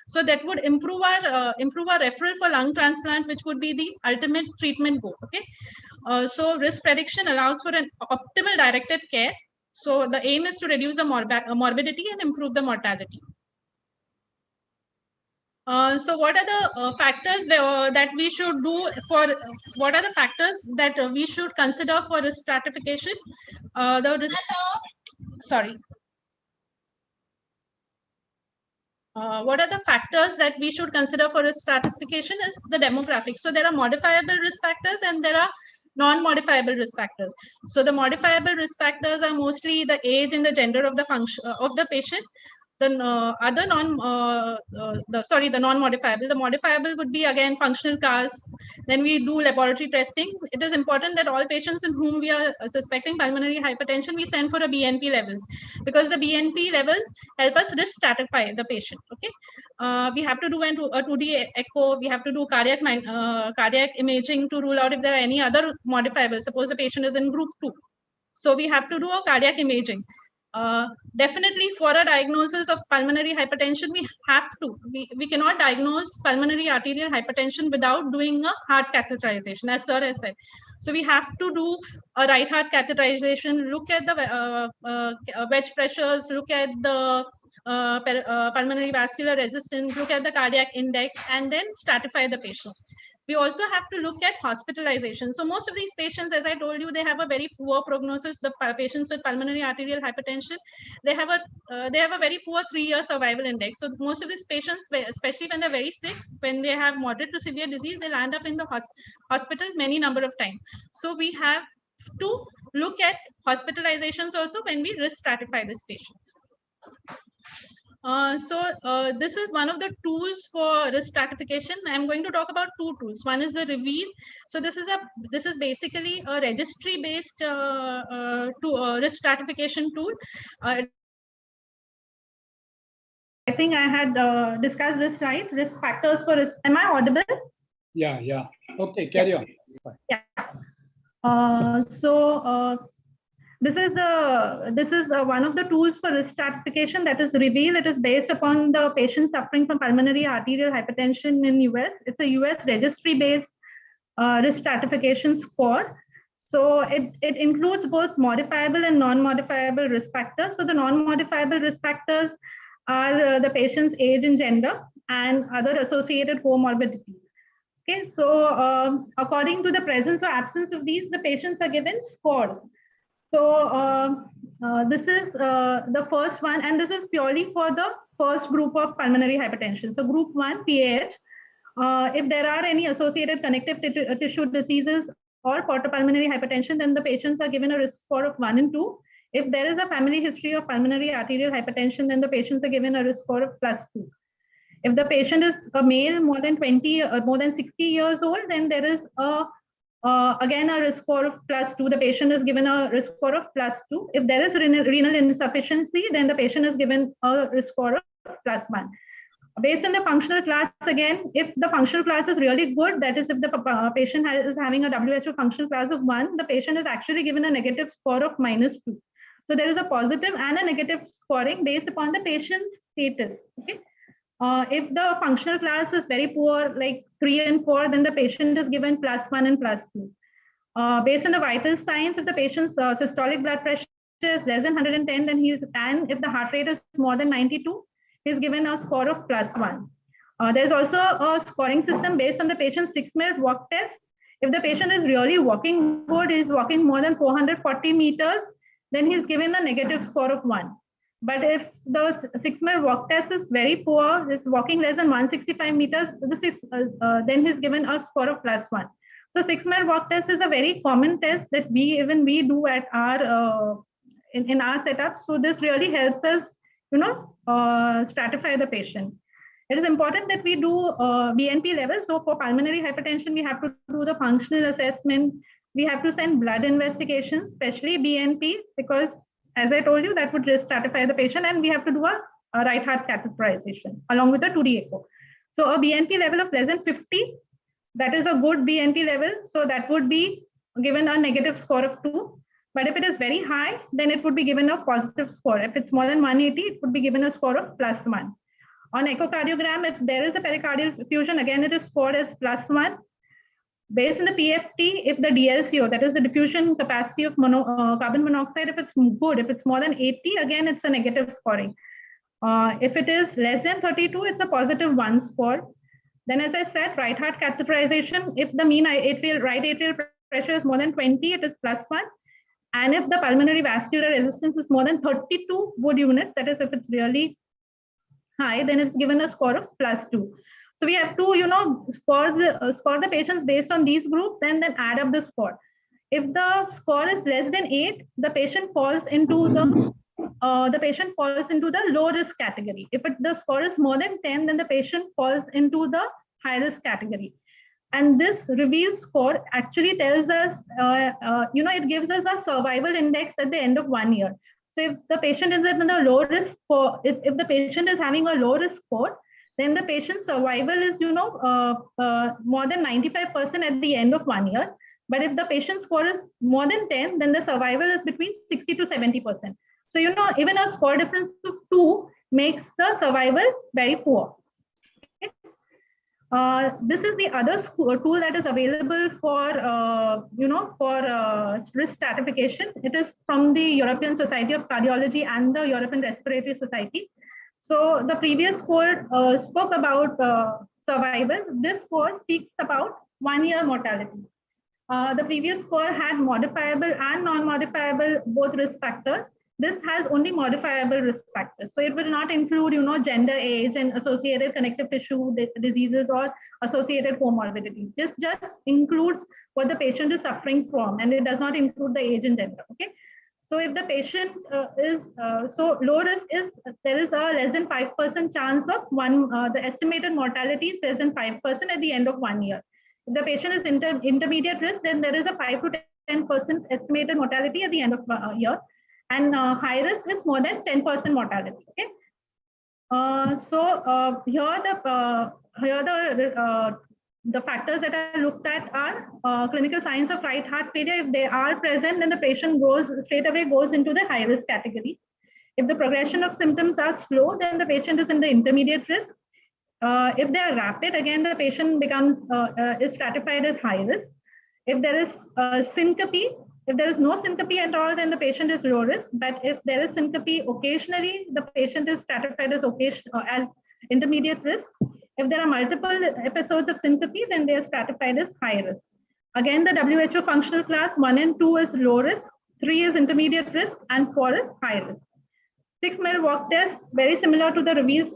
So that would improve our referral for lung transplant, which would be the ultimate treatment goal. Okay, so risk prediction allows for an optimal directed care. So the aim is to reduce the morbidity and improve the mortality. So what are the factors that we should do for, what are the factors that we should consider for risk stratification? Sorry. What are the factors that we should consider for risk stratification is the demographics. So there are modifiable risk factors and there are non-modifiable risk factors. So the modifiable risk factors are mostly the age and the gender of the function of the patient. The other the non-modifiable. The modifiable would be again functional class. Then we do laboratory testing. It is important that all patients in whom we are suspecting pulmonary hypertension, we send for a BNP levels, because the BNP levels help us risk stratify the patient. Okay, we have to do a 2D echo. We have to do cardiac imaging to rule out if there are any other modifiables. Suppose the patient is in group 2, so we have to do a cardiac imaging. Definitely for a diagnosis of pulmonary hypertension, we cannot diagnose pulmonary arterial hypertension without doing a heart catheterization, as sir has said. So we have to do a right heart catheterization, look at the wedge pressures, look at the pulmonary vascular resistance, look at the cardiac index, and then stratify the patient. We also have to look at hospitalization. So most of these patients, as I told you, they have a very poor prognosis. The patients with pulmonary arterial hypertension, they have a very poor 3-year survival index. So most of these patients, especially when they're very sick, when they have moderate to severe disease, they land up in the hospital many number of times. So we have to look at hospitalizations also when we risk stratify these patients. This is one of the tools for risk stratification. I'm going to talk about 2 tools. One is the Reveal. So this is basically a registry-based risk stratification tool. I think I had discussed this, right? Risk factors for risk. Am I audible? Yeah. Okay, carry on. Yeah. This is one of the tools for risk stratification, that is Reveal. It is based upon the patient suffering from pulmonary arterial hypertension in US. It's a US registry-based risk stratification score. So it includes both modifiable and non-modifiable risk factors. So the non-modifiable risk factors are the patient's age and gender and other associated comorbidities. Okay, so according to the presence or absence of these, the patients are given scores. So this is the first one, and this is purely for the first group of pulmonary hypertension. So group 1, PAH, if there are any associated connective tissue diseases or portopulmonary hypertension, then the patients are given a risk score of 1 and 2. If there is a family history of pulmonary arterial hypertension, then the patients are given a risk score of +2. If the patient is a male more than 60 years old, then there is again a risk score of +2. The patient is given a risk score of +2. If there is renal insufficiency, then the patient is given a risk score of +1. Based on the functional class, again, if the functional class is really good, that is if the patient is having a WHO functional class of 1, the patient is actually given a negative score of -2. So there is a positive and a negative scoring based upon the patient's status. Okay. If the functional class is very poor, like 3 and 4, then the patient is given +1 and +2. Based on the vital signs, if the patient's systolic blood pressure is less than 110, then and if the heart rate is more than 92, he's given a score of +1. There's also a scoring system based on the patient's 6-minute walk test. If the patient is really walking good, is walking more than 440 meters, then he's given a negative score of 1. But if the 6-minute walk test is very poor, is walking less than 165 meters, then he's given a score of +1. So 6-minute walk test is a very common test that we do at our in our setup. So this really helps us, stratify the patient. It is important that we do BNP levels. So for pulmonary hypertension, we have to do the functional assessment. We have to send blood investigations, especially BNP, because as I told you, that would risk stratify the patient, and we have to do a right heart catheterization along with a 2D echo. So a BNP level of less than 50, that is a good BNP level. So that would be given a negative score of 2. But if it is very high, then it would be given a positive score. If it's more than 180, it would be given a score of +1. On echocardiogram, if there is a pericardial effusion, again, it is scored as +1. Based on the PFT, if the DLCO, that is the diffusion capacity of carbon monoxide, if it's good, if it's more than 80, again, it's a negative scoring. If it is less than 32, it's a positive 1 score. Then, as I said, right heart catheterization, if the mean right atrial pressure is more than 20, it is +1. And if the pulmonary vascular resistance is more than 32 Wood units, that is, if it's really high, then it's given a score of +2. So we have to, score the patients based on these groups and then add up the score. If the score is less than 8, the patient falls into the low risk category. If the score is more than 10, then the patient falls into the high risk category. And this REVEAL score actually tells us, it gives us a survival index at the end of 1 year. So if the patient is in the low risk score, if the patient is having a low risk score, then the patient's survival is, more than 95% at the end of 1 year. But if the patient score is more than 10, then the survival is between 60 to 70%. So, even a score difference of 2 makes the survival very poor. Okay. This is the other tool that is available for, risk stratification. It is from the European Society of Cardiology and the European Respiratory Society. So the previous score spoke about survival. This score speaks about 1 year mortality. The previous score had modifiable and non-modifiable both risk factors. This has only modifiable risk factors. So it will not include, gender, age, and associated connective tissue diseases or associated comorbidities. This just includes what the patient is suffering from, and it does not include the age and gender. Okay. So if the patient is low risk is, there is a less than 5% chance of the estimated mortality is less than 5% at the end of 1 year. If the patient is intermediate risk, then there is a 5 to 10% estimated mortality at the end of a year. And high risk is more than 10% mortality. Okay. The factors that I looked at are clinical signs of right heart failure. If they are present, then the patient straight away goes into the high risk category. If the progression of symptoms are slow, then the patient is in the intermediate risk. If they are rapid, again, the patient is stratified as high risk. If there is syncope, if there is no syncope at all, then the patient is low risk. But if there is syncope occasionally, the patient is stratified as intermediate risk. If there are multiple episodes of syncope, then they are stratified as high risk. Again, the WHO functional class 1 and 2 is low risk, 3 is intermediate risk, and 4 is high risk. 6-minute walk test, very similar to the REVEAL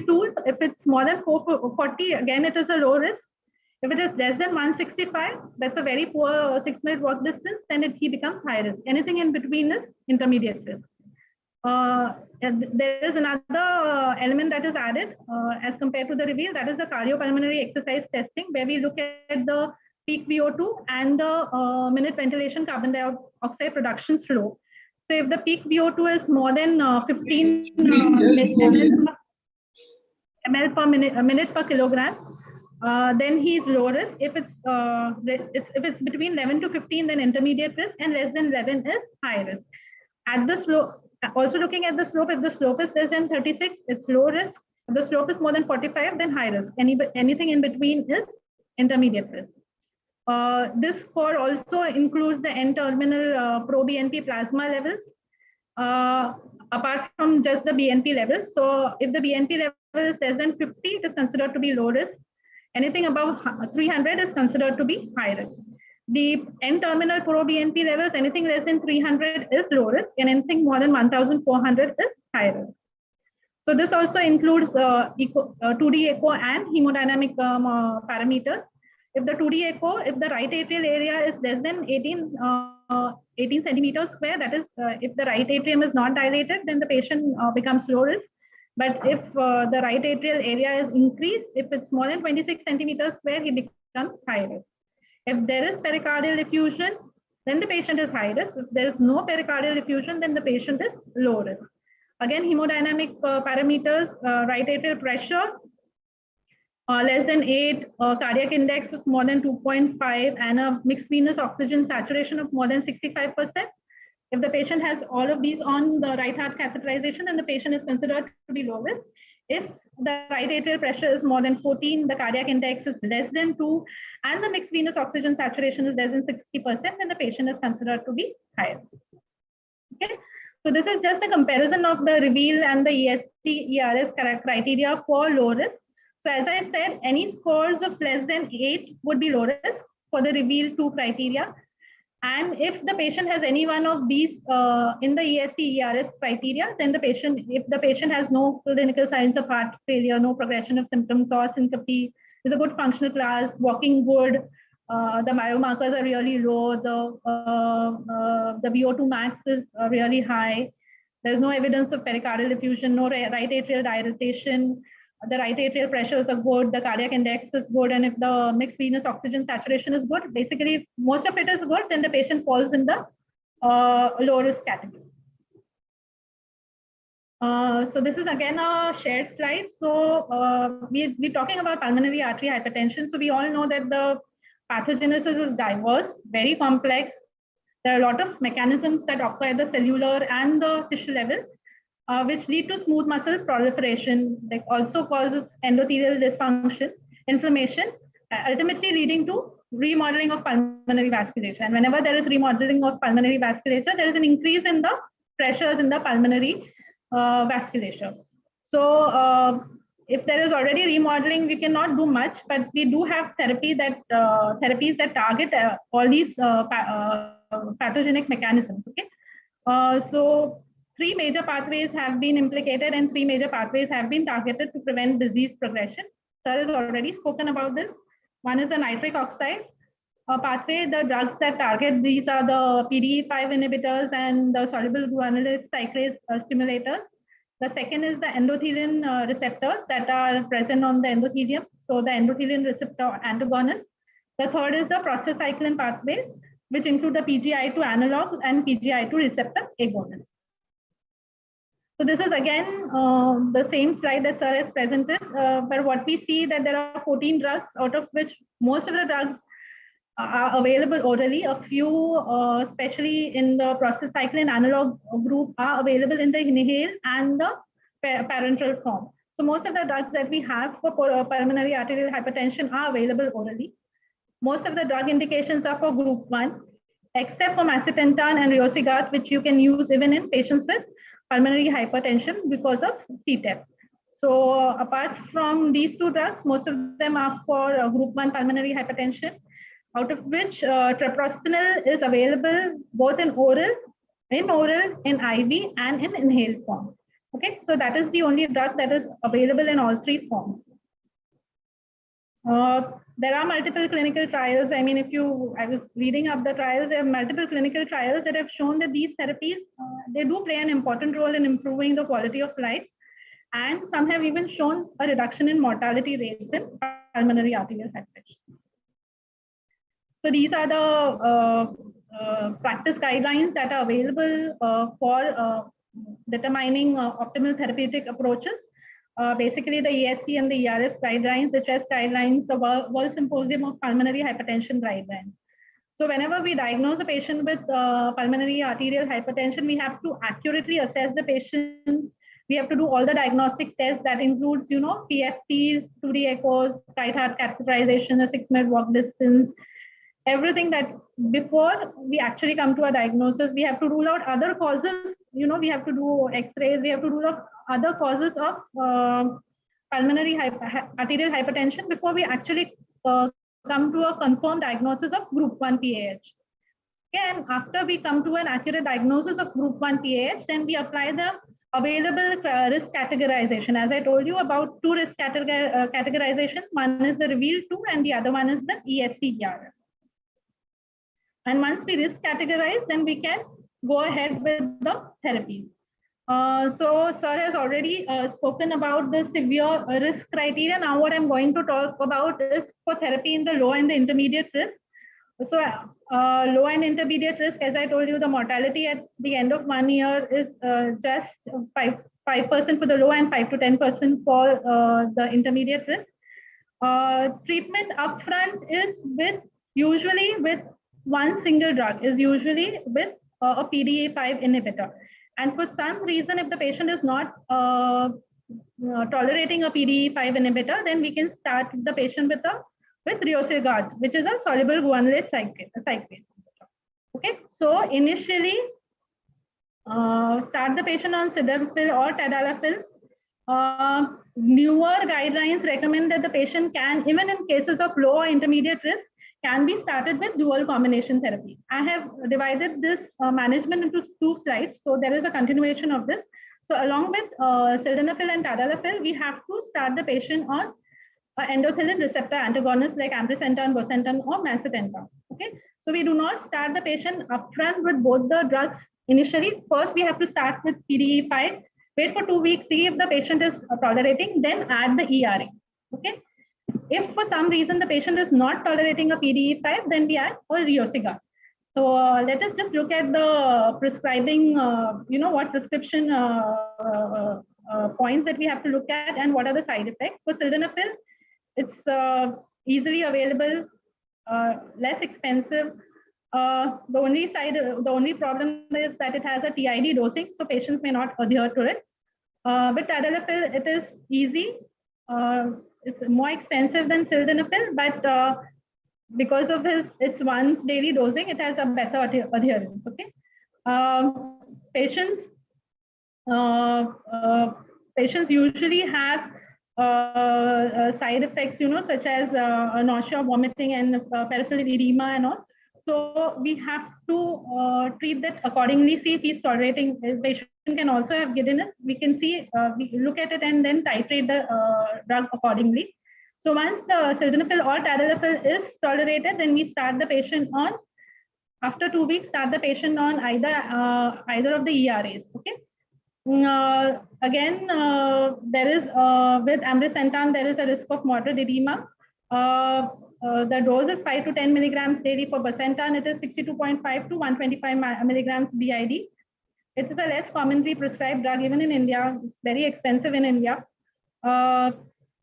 tool. If it's more than 440, again, it is a low risk. If it is less than 165, that's a very poor 6-minute walk distance, then he becomes high risk. Anything in between is intermediate risk. There is another element that is added as compared to the REVEAL, that is the cardiopulmonary exercise testing, where we look at the peak VO2 and the minute ventilation carbon dioxide production slope. So if the peak VO2 is more than 15 ml per minute per kilogram, then he is low risk. If it's between 11 to 15, then intermediate risk, and less than 11 is high risk. At the slope, also looking at the slope, if the slope is less than 36, it's low risk. If the slope is more than 45, then high risk. Anything in between is intermediate risk. This score also includes the N-terminal pro-BNP plasma levels, apart from just the BNP levels. So if the BNP level is less than 50, it is considered to be low risk. Anything above 300 is considered to be high risk. The N-terminal pro-BNP levels, anything less than 300 is low risk, and anything more than 1,400 is high risk. So this also includes 2D echo and hemodynamic parameters. If the 2D echo, if the right atrial area is less than 18 centimeters square, that is, if the right atrium is not dilated, then the patient becomes low risk. But if the right atrial area is increased, if it's more than 26 centimeters square, he becomes high risk. If there is pericardial effusion, then the patient is high risk. If there is no pericardial effusion, then the patient is low risk. Again, hemodynamic parameters, right atrial pressure, less than 8, cardiac index of more than 2.5, and a mixed venous oxygen saturation of more than 65%. If the patient has all of these on the right heart catheterization, then the patient is considered to be low risk. If the right atrial pressure is more than 14, the cardiac index is less than 2, and the mixed venous oxygen saturation is less than 60%, then the patient is considered to be high risk. Okay. So this is just a comparison of the REVEAL and the ESC-ERS criteria for low risk. So as I said, any scores of less than 8 would be low risk for the REVEAL 2 criteria. And if the patient has any one of these in the ESC-ERS criteria, then if the patient has no clinical signs of heart failure, no progression of symptoms or syncope, is a good functional class, walking good, the biomarkers are really low, the VO2 max is really high, there's no evidence of pericardial effusion, no right atrial dilatation, the right atrial pressures are good, the cardiac index is good, and if the mixed venous oxygen saturation is good, basically if most of it is good, then the patient falls in the low risk category. So this is again a shared slide. So we're talking about pulmonary artery hypertension. So we all know that the pathogenesis is diverse, very complex. There are a lot of mechanisms that occur at the cellular and the tissue level, which lead to smooth muscle proliferation, like also causes endothelial dysfunction, inflammation, ultimately leading to remodeling of pulmonary vasculature. And whenever there is remodeling of pulmonary vasculature, there is an increase in the pressures in the pulmonary vasculature. So if there is already remodeling, we cannot do much, but we do have therapies that target all these pathogenic mechanisms. Okay, so 3 major pathways have been implicated and 3 major pathways have been targeted to prevent disease progression. Sir has already spoken about this. One is the nitric oxide pathway. The drugs that target these are the PDE5 inhibitors and the soluble guanylate cyclase stimulators. The second is the endothelin receptors that are present on the endothelium. So the endothelin receptor antagonists. The third is the prostacyclin pathways, which include the PGI2 analogs and PGI2 receptor agonists. So this is again the same slide that Sir has presented, but what we see that there are 14 drugs, out of which most of the drugs are available orally. A few, especially in the prostacyclin analog group, are available in the inhaled and the parenteral form. So most of the drugs that we have for pulmonary arterial hypertension are available orally. Most of the drug indications are for group 1, except for macitentan and riociguat, which you can use even in patients with pulmonary hypertension because of CTEP. So apart from these 2 drugs, most of them are for group 1 pulmonary hypertension, out of which treprostinil is available both in oral, in IV, and in inhaled form. Okay, so that is the only drug that is available in all 3 forms. There are multiple clinical trials. I mean, I was reading up the trials, there are multiple clinical trials that have shown that these therapies, they do play an important role in improving the quality of life. And some have even shown a reduction in mortality rates in pulmonary arterial hypertension. So these are the practice guidelines that are available for determining optimal therapeutic approaches. Basically, the ESC and the ERS guidelines, the CHEST guidelines, the World Symposium of Pulmonary Hypertension guidelines. So whenever we diagnose a patient with pulmonary arterial hypertension, we have to accurately assess the patient. We have to do all the diagnostic tests that includes, PFTs, 2D echoes, right heart catheterization, a 6-minute walk distance, everything that before we actually come to a diagnosis, we have to rule out other causes. We have to do X-rays, we have to rule out other causes of pulmonary arterial hypertension before we actually come to a confirmed diagnosis of group 1 PAH. Okay, and after we come to an accurate diagnosis of group 1 PAH, then we apply the available risk categorization. As I told you about 2 risk categorizations, one is the REVEAL 2 and the other one is the ESC-ERS. And once we risk categorize, then we can go ahead with the therapies. So Sir has already spoken about the severe risk criteria. Now what I'm going to talk about is for therapy in the low and the intermediate risk. So low and intermediate risk, as I told you, the mortality at the end of 1 year is just 5% for the low and 5 to 10% for the intermediate risk. Treatment upfront is usually with one single drug, is usually with a PDE5 inhibitor. And for some reason, if the patient is not tolerating a PDE5 inhibitor, then we can start the patient with riociguat, which is a soluble guanylate cyclase. Okay, so initially start the patient on sildenafil or tadalafil. Newer guidelines recommend that the patient can, even in cases of low or intermediate risk, can be started with dual combination therapy. I have divided this management into 2 slides, so there is a continuation of this. So along with sildenafil and tadalafil, we have to start the patient on endothelin receptor antagonists like ambrisentan, bosentan, or macitentan. Okay, so we do not start the patient upfront with both the drugs initially. First, we have to start with PDE5. Wait for 2 weeks, see if the patient is tolerating, then add the ERA. Okay. If for some reason the patient is not tolerating a PDE5, then we add a Riociguat. So let us just look at the prescribing, what prescription points that we have to look at and what are the side effects. For sildenafil, it's easily available, less expensive. The only problem is that it has a TID dosing, so patients may not adhere to it. With tadalafil, it is easy. It's more expensive than sildenafil, but because of its once daily dosing, it has a better adherence. Okay, patients usually have side effects, such as nausea, vomiting, and peripheral edema and all. So we have to treat that accordingly. See if he's tolerating. The patient can also have giddiness. We can see, we look at it and then titrate the drug accordingly. So once the sildenafil or tadalafil is tolerated, then we start the patient on. After 2 weeks, start the patient on either of the ERAs. Okay. Again, there is with ambrisentan, there is a risk of moderate edema. The dose is 5 to 10 milligrams daily. For bosentan, it is 62.5 to 125 milligrams BID. It is a less commonly prescribed drug even in India. It's very expensive in India.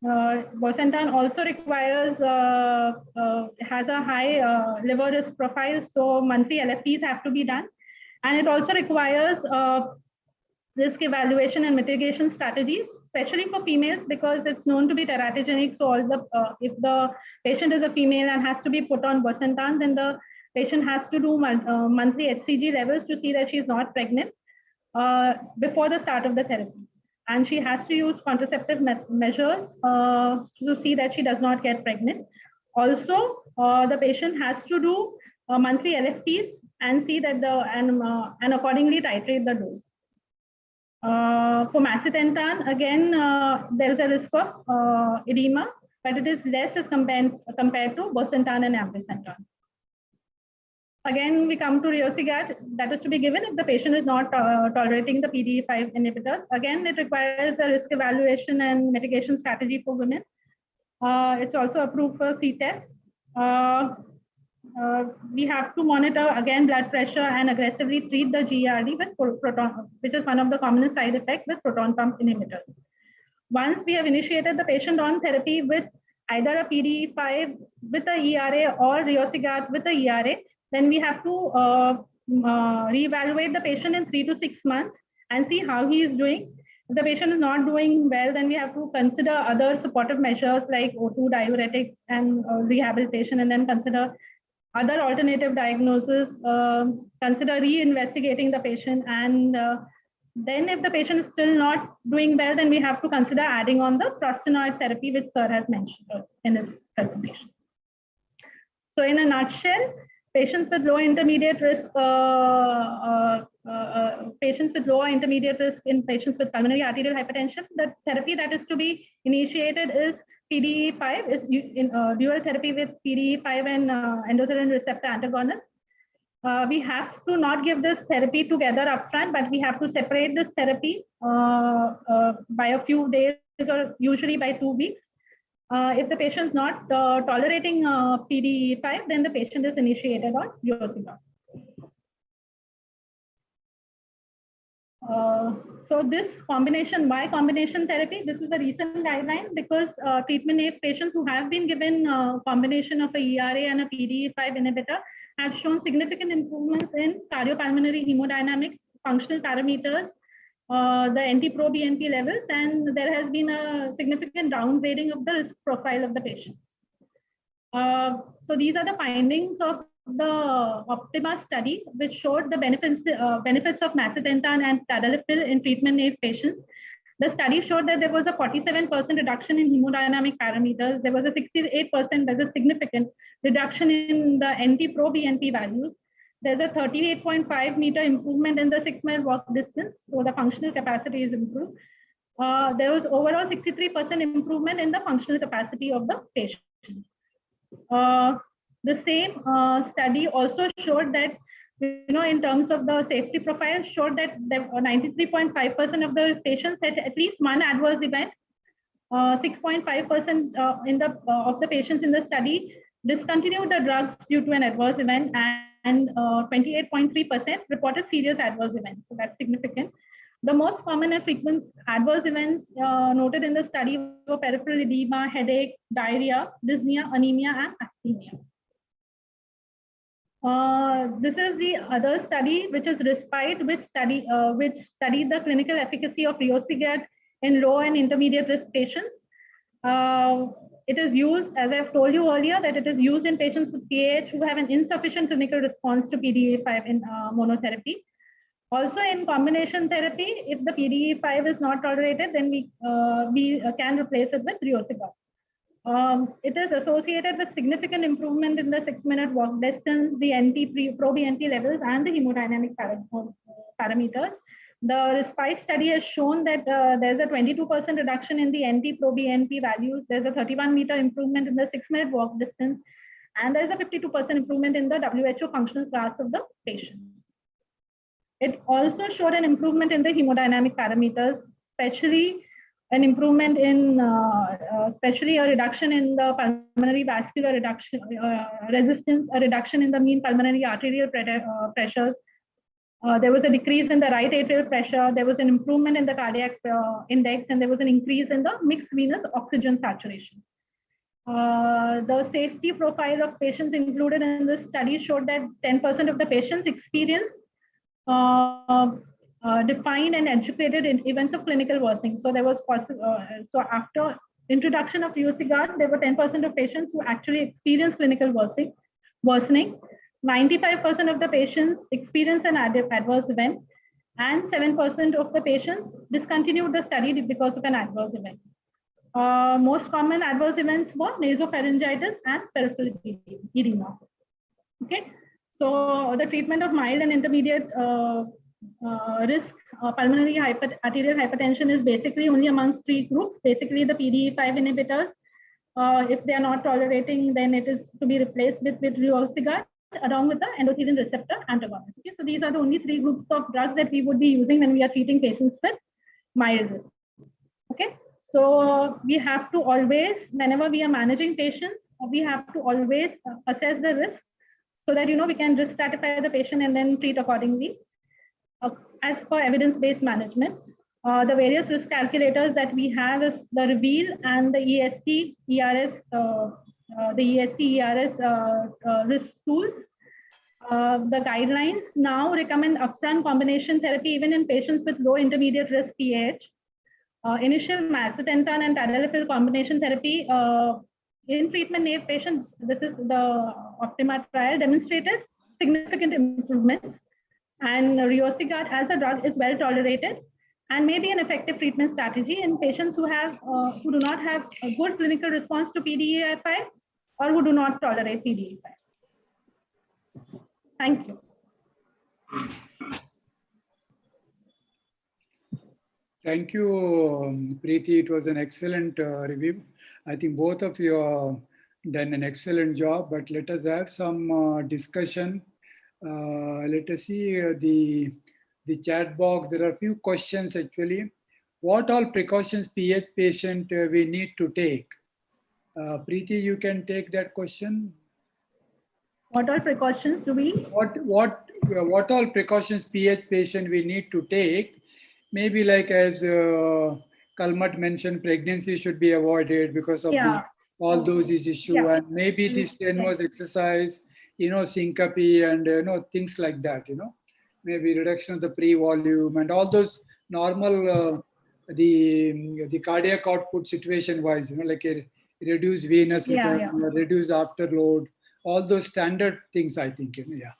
Bosentan also requires, has a high liver risk profile, so monthly LFTs have to be done. And it also requires risk evaluation and mitigation strategies, especially for females, because it's known to be teratogenic. So if the patient is a female and has to be put on bosentan, then the patient has to do monthly HCG levels to see that she's not pregnant before the start of the therapy. And she has to use contraceptive measures to see that she does not get pregnant. Also, the patient has to do monthly LFTs and see that and accordingly titrate the dose. For macitentan, again, there is a risk of edema, but it is less as compared to bosentan and ambrisentan. Again, we come to Riociguat, that is to be given if the patient is not tolerating the PDE5 inhibitors. Again, it requires a risk evaluation and mitigation strategy for women. It's also approved for CTEPH. We have to monitor, again, blood pressure and aggressively treat the GERD with proton, which is one of the commonest side effects with proton pump inhibitors. Once we have initiated the patient on therapy with either a PDE5 with a ERA or Riociguat with a ERA, then we have to reevaluate the patient in 3 to 6 months and see how he is doing. If the patient is not doing well, then we have to consider other supportive measures like O2 diuretics and rehabilitation, and then consider other alternative diagnosis, consider reinvestigating the patient. And then if the patient is still not doing well, then we have to consider adding on the prostanoid therapy, which Sir has mentioned in his presentation. So in a nutshell, patients with low intermediate risk, patients with low intermediate risk in patients with pulmonary arterial hypertension, the therapy that is to be initiated is PDE5, is dual therapy with PDE5 and endothelin receptor antagonists. We have to not give this therapy together upfront, but we have to separate this therapy by a few days or usually by 2 weeks. If the patient is not tolerating PDE5, then the patient is initiated on Riociguat. So this combination, why combination therapy? This is a recent guideline because treatment-naive patients who have been given a combination of a ERA and a PDE5 inhibitor have shown significant improvements in cardiopulmonary hemodynamics, functional parameters, the NT-proBNP levels, and there has been a significant downgrading of the risk profile of the patient. So these are the findings of the Optima study, which showed the benefits of macitentan and tadalafil in treatment-naive patients. The study showed that there was a 47% reduction in hemodynamic parameters. There was a 68%, there's a significant reduction in the NT-proBNP values. There's a 38.5 meter improvement in the 6-mile walk distance, so the functional capacity is improved. There was overall 63% improvement in the functional capacity of the patients. The same study also showed that, in terms of the safety profile, showed that 93.5% of the patients had at least one adverse event. 6.5% of the patients in the study discontinued the drugs due to an adverse event, and 28.3% reported serious adverse events. So that's significant. The most common and frequent adverse events noted in the study were peripheral edema, headache, diarrhea, dyspnea, anemia, and asthenia. This is the other study, which is RESPITE, which studied the clinical efficacy of riociguat in low and intermediate risk patients. It is used, as I've told you earlier, that it is used in patients with PAH who have an insufficient clinical response to PDE5 in monotherapy. Also, in combination therapy, if the PDE5 is not tolerated, then we can replace it with riociguat. It is associated with significant improvement in the 6-minute walk distance, the NT-proBNP levels, and the hemodynamic parameters. The RESPITE study has shown that there's a 22% reduction in the NT-proBNP values. There's a 31-meter improvement in the 6-minute walk distance, and there's a 52% improvement in the WHO functional class of the patient. It also showed an improvement in the hemodynamic parameters, especially an improvement in, especially a reduction in the pulmonary vascular resistance, a reduction in the mean pulmonary arterial pressures. There was a decrease in the right atrial pressure. There was an improvement in the cardiac index, and there was an increase in the mixed venous oxygen saturation. The safety profile of patients included in this study showed that 10% of the patients experienced defined and educated in events of clinical worsening. So there was so after introduction of riociguat, there were 10% of patients who actually experienced clinical worsening. 95% of the patients experienced an adverse event, and 7% of the patients discontinued the study because of an adverse event. Most common adverse events were nasopharyngitis and peripheral edema. Okay, so the treatment of mild and intermediate risk pulmonary arterial hypertension is basically only amongst 3 groups. Basically, the PDE5 inhibitors. If they are not tolerating, then it is to be replaced with riociguat, along with the endothelin receptor antagonist. Okay, so these are the only 3 groups of drugs that we would be using when we are treating patients with mild risk. Okay, so we have to always, whenever we are managing patients, we have to always assess the risk so that we can risk stratify the patient and then treat accordingly. As per evidence-based management, the various risk calculators that we have is the REVEAL and the ESC ERS, risk tools. The guidelines now recommend upfront combination therapy even in patients with low intermediate risk PAH. Initial macitentan and tadalafil combination therapy in treatment-naive patients, this is the Optima trial, demonstrated significant improvements. And riociguat as a drug is well tolerated and may be an effective treatment strategy in patients who do not have a good clinical response to PDE5 or who do not tolerate PDE5. Thank you. Thank you, Preeti. It was an excellent review. I think both of you have done an excellent job, but let us have some discussion. Let us see the chat box. There are a few questions actually. What all precautions PH patient we need to take? Preeti, you can take that question. What all precautions do we? What all precautions PH patient we need to take? Maybe like as Kalmat mentioned, pregnancy should be avoided because of all those issues, and maybe this strenuous exercise, syncope and things like that. Maybe reduction of the pre-volume and all those normal the cardiac output situation wise, like a reduced venous return, reduced afterload, all those standard things, I think, yeah.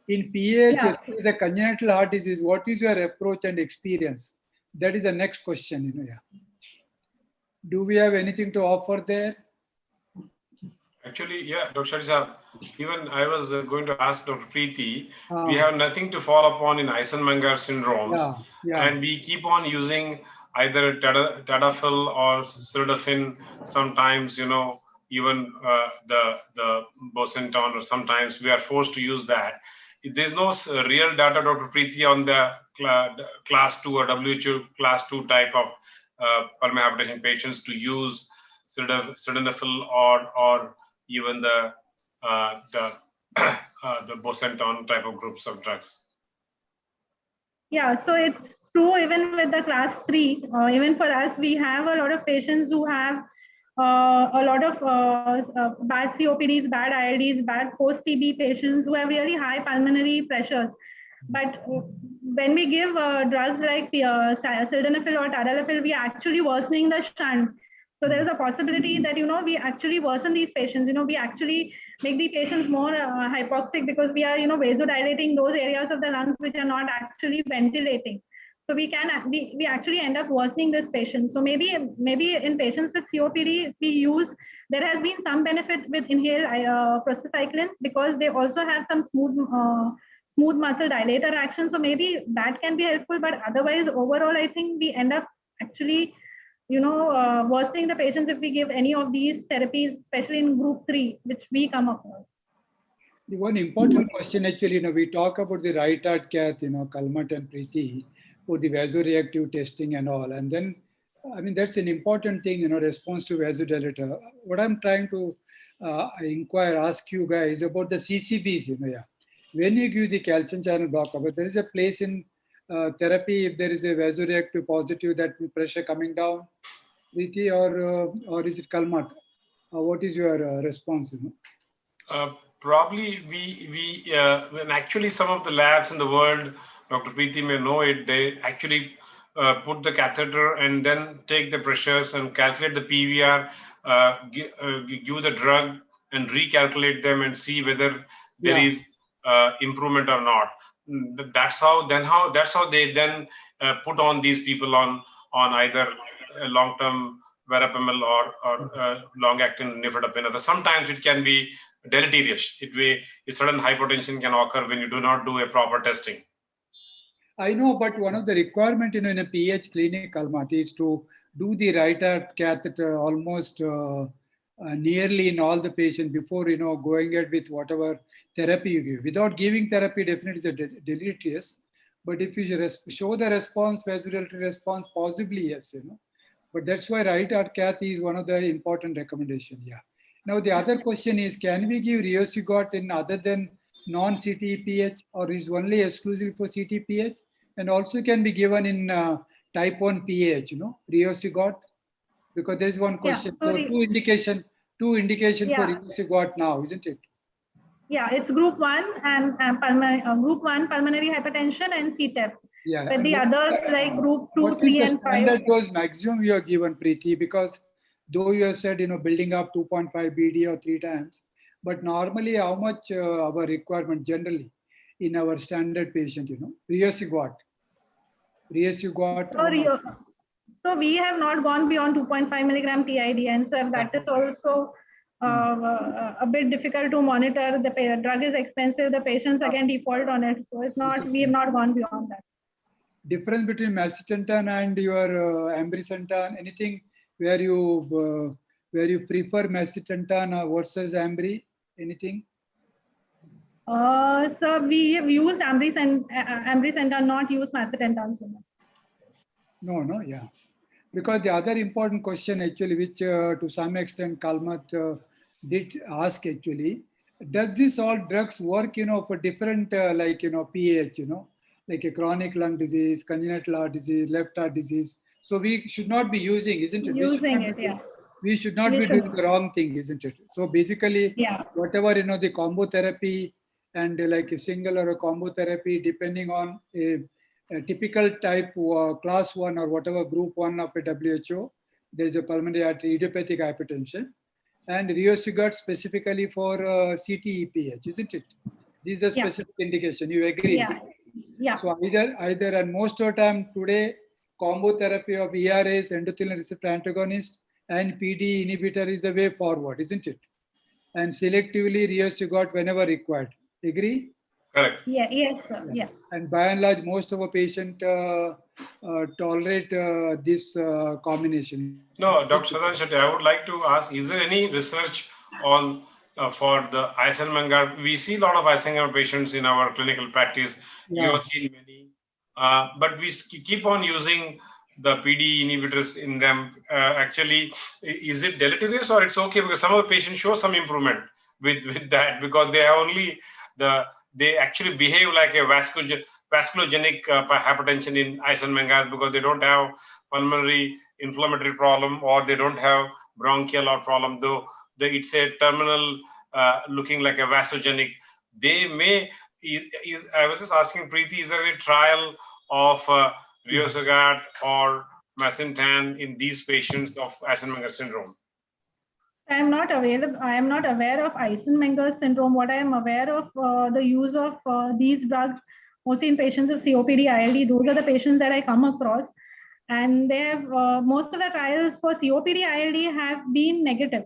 In PH, Yeah. especially the congenital heart disease, what is your approach and experience? That is the next question, yeah. Do we have anything to offer there? Actually, yeah, Dr. Sharisa, even I was going to ask Dr. Preeti, we Ah. have nothing to fall upon in Eisenmenger syndromes, and we keep on using either tadalafil or sildenafil. Sometimes, even the bosentan, or sometimes we are forced to use that. There's no real data, Dr. Preeti, on the class 2 or WHO class 2 type of pulmonary hypertension patients to use sildenafil or even the bosentan type of groups of drugs. Yeah, so it's true even with the class 3. Even for us, we have a lot of patients who have a lot of bad COPDs, bad ILDs, bad post-TB patients who have really high pulmonary pressures. But when we give drugs like sildenafil or tadalafil, we are actually worsening the shunt. So there is a possibility that, we actually worsen these patients. We actually make the patients more hypoxic because we are, vasodilating those areas of the lungs which are not actually ventilating. So we actually end up worsening this patient. So maybe in patients with COPD, there has been some benefit with inhaled prostacyclins because they also have some smooth muscle dilator action. So maybe that can be helpful, but otherwise overall, I think we end up actually worsening the patients if we give any of these therapies, especially in group 3, which we come across. The one important question, actually, we talk about the right heart cath, Kalmat and Preeti, for the vasoreactive testing and all. And then, I mean, that's an important thing, response to vasodilator. What I'm trying to ask you guys about the CCBs, When you give the calcium channel blocker, but there is a place in therapy if there is a vasoreactive positive, that pressure coming down, Preeti, or is it Kalmat? What is your response? Probably when actually some of the labs in the world, Dr. Preeti may know it, they actually put the catheter and then take the pressures and calculate the PVR, give the drug and recalculate them and see whether there is improvement or not. That's how they then put on these people on either long-term verapamil or long-acting nifedipine. Sometimes it can be deleterious. A sudden hypotension can occur when you do not do a proper testing. I know, but one of the requirement in a PH clinic, Kalmat, is to do the right heart catheter almost nearly in all the patients before going ahead with whatever therapy you give. Without giving therapy, definitely is deleterious. But if you show the response, vasodilatory response, possibly yes, But that's why right heart cath is one of the important recommendations. Yeah. Now the other question is, can we give Riociguat in other than non-CTPH, or is only exclusively for CTPH, and also can be given in type 1 PH, Riociguat? Because there is one question. Yeah, so two indication yeah. for Riociguat now, isn't it? Yeah, it's group 1 and group 1 pulmonary hypertension and CTEP. Yeah. But the others like group 2, 3, and 5. Standard dose maximum you are given, Preeti, because though you have said, building up 2.5 BD or 3 times, but normally how much our requirement generally in our standard patient, Riociguat. So we have not gone beyond 2.5 milligram TID, and so that is also a bit difficult to monitor. The drug is expensive. The patients again default on it. So it's not. We have not gone beyond that. Difference between macitentan and your ambrisentan, anything where you prefer macitentan versus ambry, anything? So we have used ambrisentan, not used macitentan so much. No, yeah. Because the other important question actually, which to some extent Kalmat did ask actually, does this all drugs work, for different PH, like a chronic lung disease, congenital heart disease, left heart disease. So we should not be using, isn't it? We should not be doing the wrong thing, isn't it? So basically, whatever, the combo therapy and like a single or a combo therapy, depending on a typical type class 1 or whatever group 1 of a WHO, there is a pulmonary artery idiopathic hypertension. and Riociguat specifically for CTEPH, isn't it? These are Yeah. specific indication. You agree? Yeah. Yeah. So either, and most of the time today, combo therapy of ERAs, endothelin receptor antagonist, and PD inhibitor is the way forward, isn't it? And selectively Riociguat whenever required. Agree? Correct. Yeah. Yes, sir. Yeah. And by and large, most of our patients tolerate this combination. No, Dr. Sadan Shetty, I would like to ask, is there any research on for the Eisenmenger? We see a lot of Eisenmenger patients in our clinical practice. You Yeah. have seen many, but we keep on using the PD inhibitors in them. Actually, is it deleterious or it's okay? Because some of the patients show some improvement with that because they are only they actually behave like a vasculogenic hypertension in Eisenmenger because they don't have pulmonary inflammatory problem or they don't have bronchial or problem, though it's a terminal looking like a vasogenic. They may, I was just asking Preeti, is there any trial of Riociguat or Masentan in these patients of Eisenmenger syndrome? I am not aware of Eisenmenger syndrome. What I am aware of the use of these drugs, mostly in patients with COPD, ILD. Those are the patients that I come across, and they have most of the trials for COPD, ILD have been negative,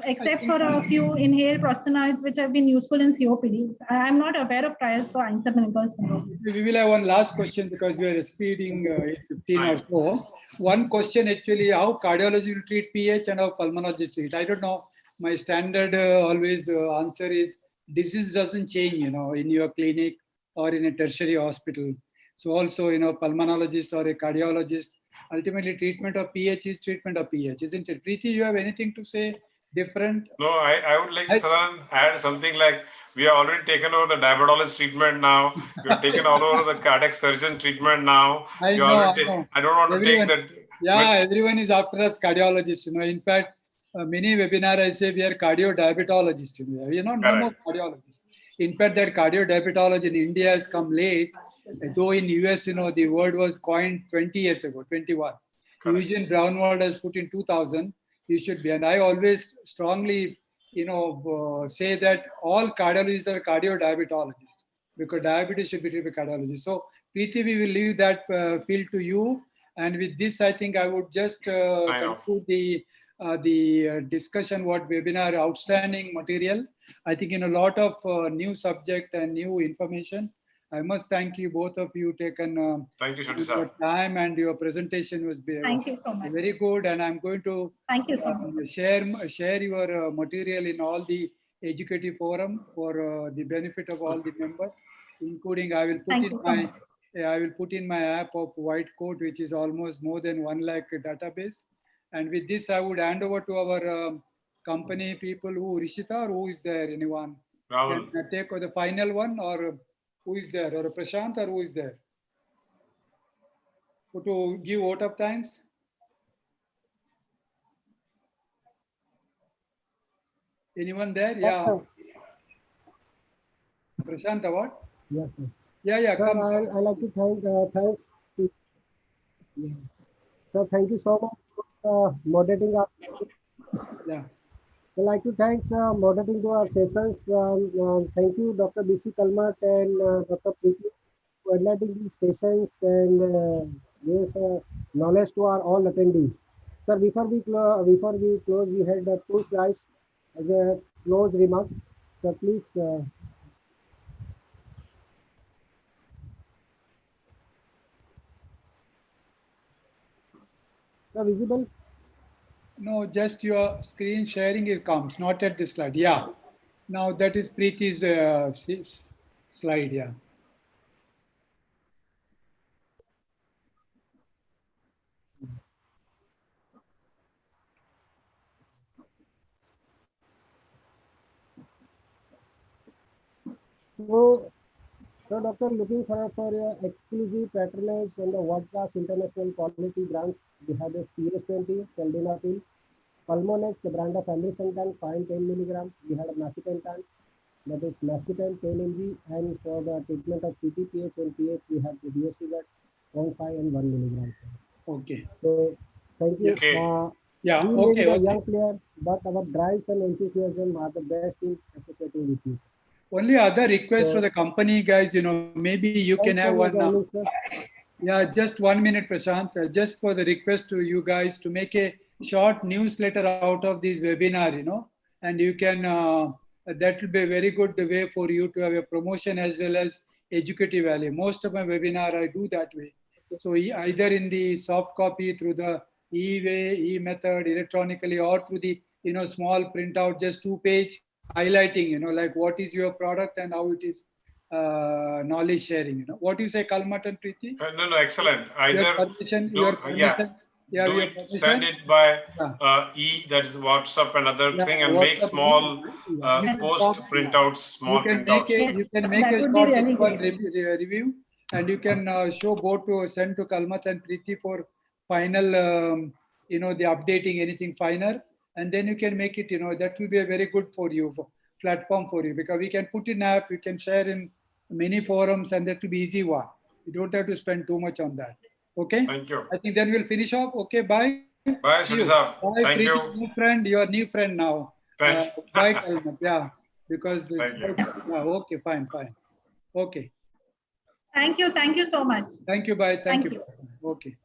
except for a few inhaled prostanoids which have been useful in COPD. I am not aware of trials for Eisenmenger syndrome. We will have one last question because we are speeding 15 or so. One question actually, how cardiology will treat PH and how pulmonologists treat. I don't know. My standard always answer is disease doesn't change, in your clinic or in a tertiary hospital. So also, pulmonologist or a cardiologist, ultimately treatment of PH is treatment of PH, isn't it? Preeti, you have anything to say different? No, I would like to add something like we have already taken over the diabetologist treatment now. We have taken all over the cardiac surgeon treatment now. I know. I don't want to take that. Yeah, everyone is after us cardiologists. In fact, many webinar I say we are cardio-diabetologists. No more cardiologists. In fact, that cardio-diabetology in India has come late. Though in US, the word was coined 20 years ago, 21. Correct. Eugene Braunwald has put in 2000. You should be. And I always strongly, say that all cardiologists are cardio-diabetologists because diabetes should be treated by cardiologists. So, Preeti, we will leave that field to you. And with this, I think I would just conclude the discussion, what webinar, outstanding material. I think in a lot of new subject and new information. I must thank you, both of you, taken thank you, your time, and your presentation was thank you so much. Very good. And I'm going to thank you so much. share your material in all the educative forum for the benefit of all the members, including I will put in my app of White Coat, which is almost more than 1 lakh database. And with this, I would hand over to our company people. Rishita, or who is there? Anyone? Rahul. Can take the final one, or who is there? Or Prashant, or who is there? To give vote of thanks? Anyone there? Yeah. Prashant, what? Yes, sir. Yeah. Sir, I like to thanks. So thank you so much for moderating our. Yeah. I'd like to thanks moderating to our sessions. Thank you, Dr. B.C. Kalmat and Dr. Preeti for enlightening these sessions and knowledge to our all attendees. Sir, before we close, we had 2 slides as a close remark. So please. Visible? No, just your screen sharing comes, not at this slide. Yeah. Now that is Preeti's slide. Yeah. So Doctor, looking for your exclusive patronage on the world-class international quality brands, we have this PS20, Sildenafil, Pulmonex, the brand of Ambrisentan, 0.10 mg. We had a Macitentan, that is Macetan 10 mg, and for the treatment of CTPH and PH, we have the Riociguat 0.5 and 1 mg. Okay. So thank you. Okay. Yeah. We need a young player but our drives and enthusiasm are the best in associating with you. Only other request So- for the company guys, maybe you can Thanks have for one. joining, sir. Yeah, just 1 minute, Prashant. Just for the request to you guys to make a short newsletter out of this webinar, and you can, that will be a very good way for you to have a promotion as well as educative value. Most of my webinar, I do that way. So either in the soft copy through the e-way, e-method, electronically, or through the, small printout, just 2-page highlighting, like what is your product and how it is knowledge sharing. What do you say, Kalmat and Preeti? No, excellent. Your Either permission, do, your yeah, permission. Yeah, do your it, permission. send it by Yeah. that is WhatsApp and other Yeah, thing, and make WhatsApp, small yeah. post printouts, small You can make printouts. a you can make That a would be short really one great. review, and you can show both to send to Kalmat and Preeti for final, the updating anything finer, and then you can make it. That will be a very good for you platform for you, because we can put in app, we can share in many forums, and that will be easy one. You don't have to spend too much on that. Okay. Thank you. I think then we'll finish off. Okay. Bye. Bye, See you. Sudhi. Bye, Thank Preeti, you. new friend. Your new friend now. Thank you. Bye, Kalmat. Yeah, because this. Thank you. Yeah, okay, fine. Okay. Thank you so much. Thank you. Bye. Thank Thank you. Okay.